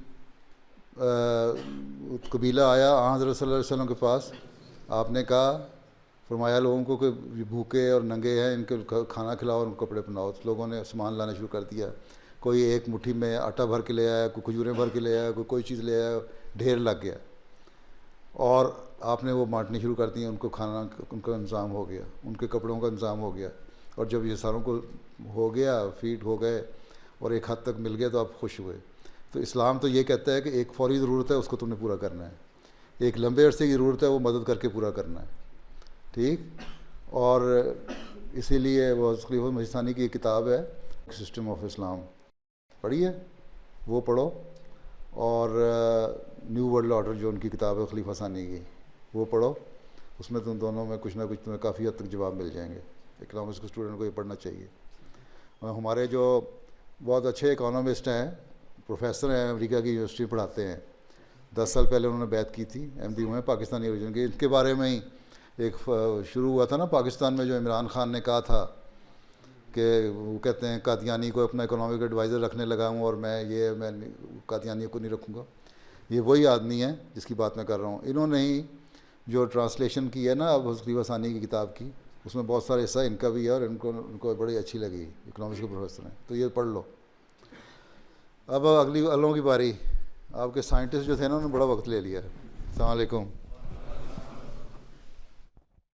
قبیلہ آیا حضرت صلی اللہ علیہ وسلم کے پاس، آپ نے کہا فرمایا لوگوں کو کہ بھوکے اور ننگے ہیں ان کے کھانا کھلاؤ اور ان کو کپڑے پہناؤ. لوگوں نے سامان لانا شروع کر دیا. کوئی ایک مٹھی میں آٹا بھر کے لے آیا، کوئی کھجوریں بھر کے لے آیا، کوئی چیز لے آیا، ڈھیر لگ گیا اور آپ نے وہ بانٹنی شروع کر دی. ان کو کھانا ان کا انتظام ہو گیا، ان کے کپڑوں کا انتظام ہو گیا. اور جب یہ ساروں کو ہو گیا، فیڈ ہو گئے اور ایک حد تک مل گئے تو آپ خوش ہوئے. تو اسلام تو یہ کہتا ہے کہ ایک فوری ضرورت ہے اس کو تم نے پورا کرنا ہے، ایک لمبے عرصے کی ضرورت ہے وہ مدد کر کے پورا کرنا ہے. ٹھیک. اور اسی لیے وہ خلیفہ مسیح ثانی کی ایک کتاب ہے سسٹم آف اسلام، پڑھیے وہ پڑھو. اور نیو ورلڈ آرڈر جو ان کی کتاب ہے خلیفہ ثانی کی وہ پڑھو. اس میں تم دونوں میں کچھ نہ کچھ تمہیں کافی حد تک جواب مل جائیں گے. اکنامکس کے اسٹوڈنٹ کو یہ پڑھنا چاہیے. ہمارے جو بہت اچھے اکانومسٹ ہیں، پروفیسر ہیں، امریکہ کی یونیورسٹی پڑھاتے ہیں، 10 سال پہلے انہوں نے بیعت کی تھی، ایم ڈی ہوئے ہیں پاکستانی اوریجن کے. ان کے بارے میں ہی ایک شروع ہوا تھا نا پاکستان میں، جو عمران خان نے کہا تھا کہ وہ کہتے ہیں قادیانی کو اپنا اکنامک ایڈوائزر رکھنے لگا ہوں اور میں قادیانی کو نہیں رکھوں گا. یہ وہی آدمی ہے جس کی بات میں کر رہا ہوں. انہوں نے ہی جو ٹرانسلیشن کی ہے نا اب حسبی ثانی کی کتاب کی, اس میں بہت سارا حصہ ان کا بھی ہے اور ان کو بڑی اچھی لگی, اکنامکس کے پروفیسر ہیں, تو یہ پڑھ لو. اب اگلی والوں کی باری. آپ کے سائنٹسٹ جو تھے نا انہوں نے بڑا وقت لے لیا ہے. السلام علیکم.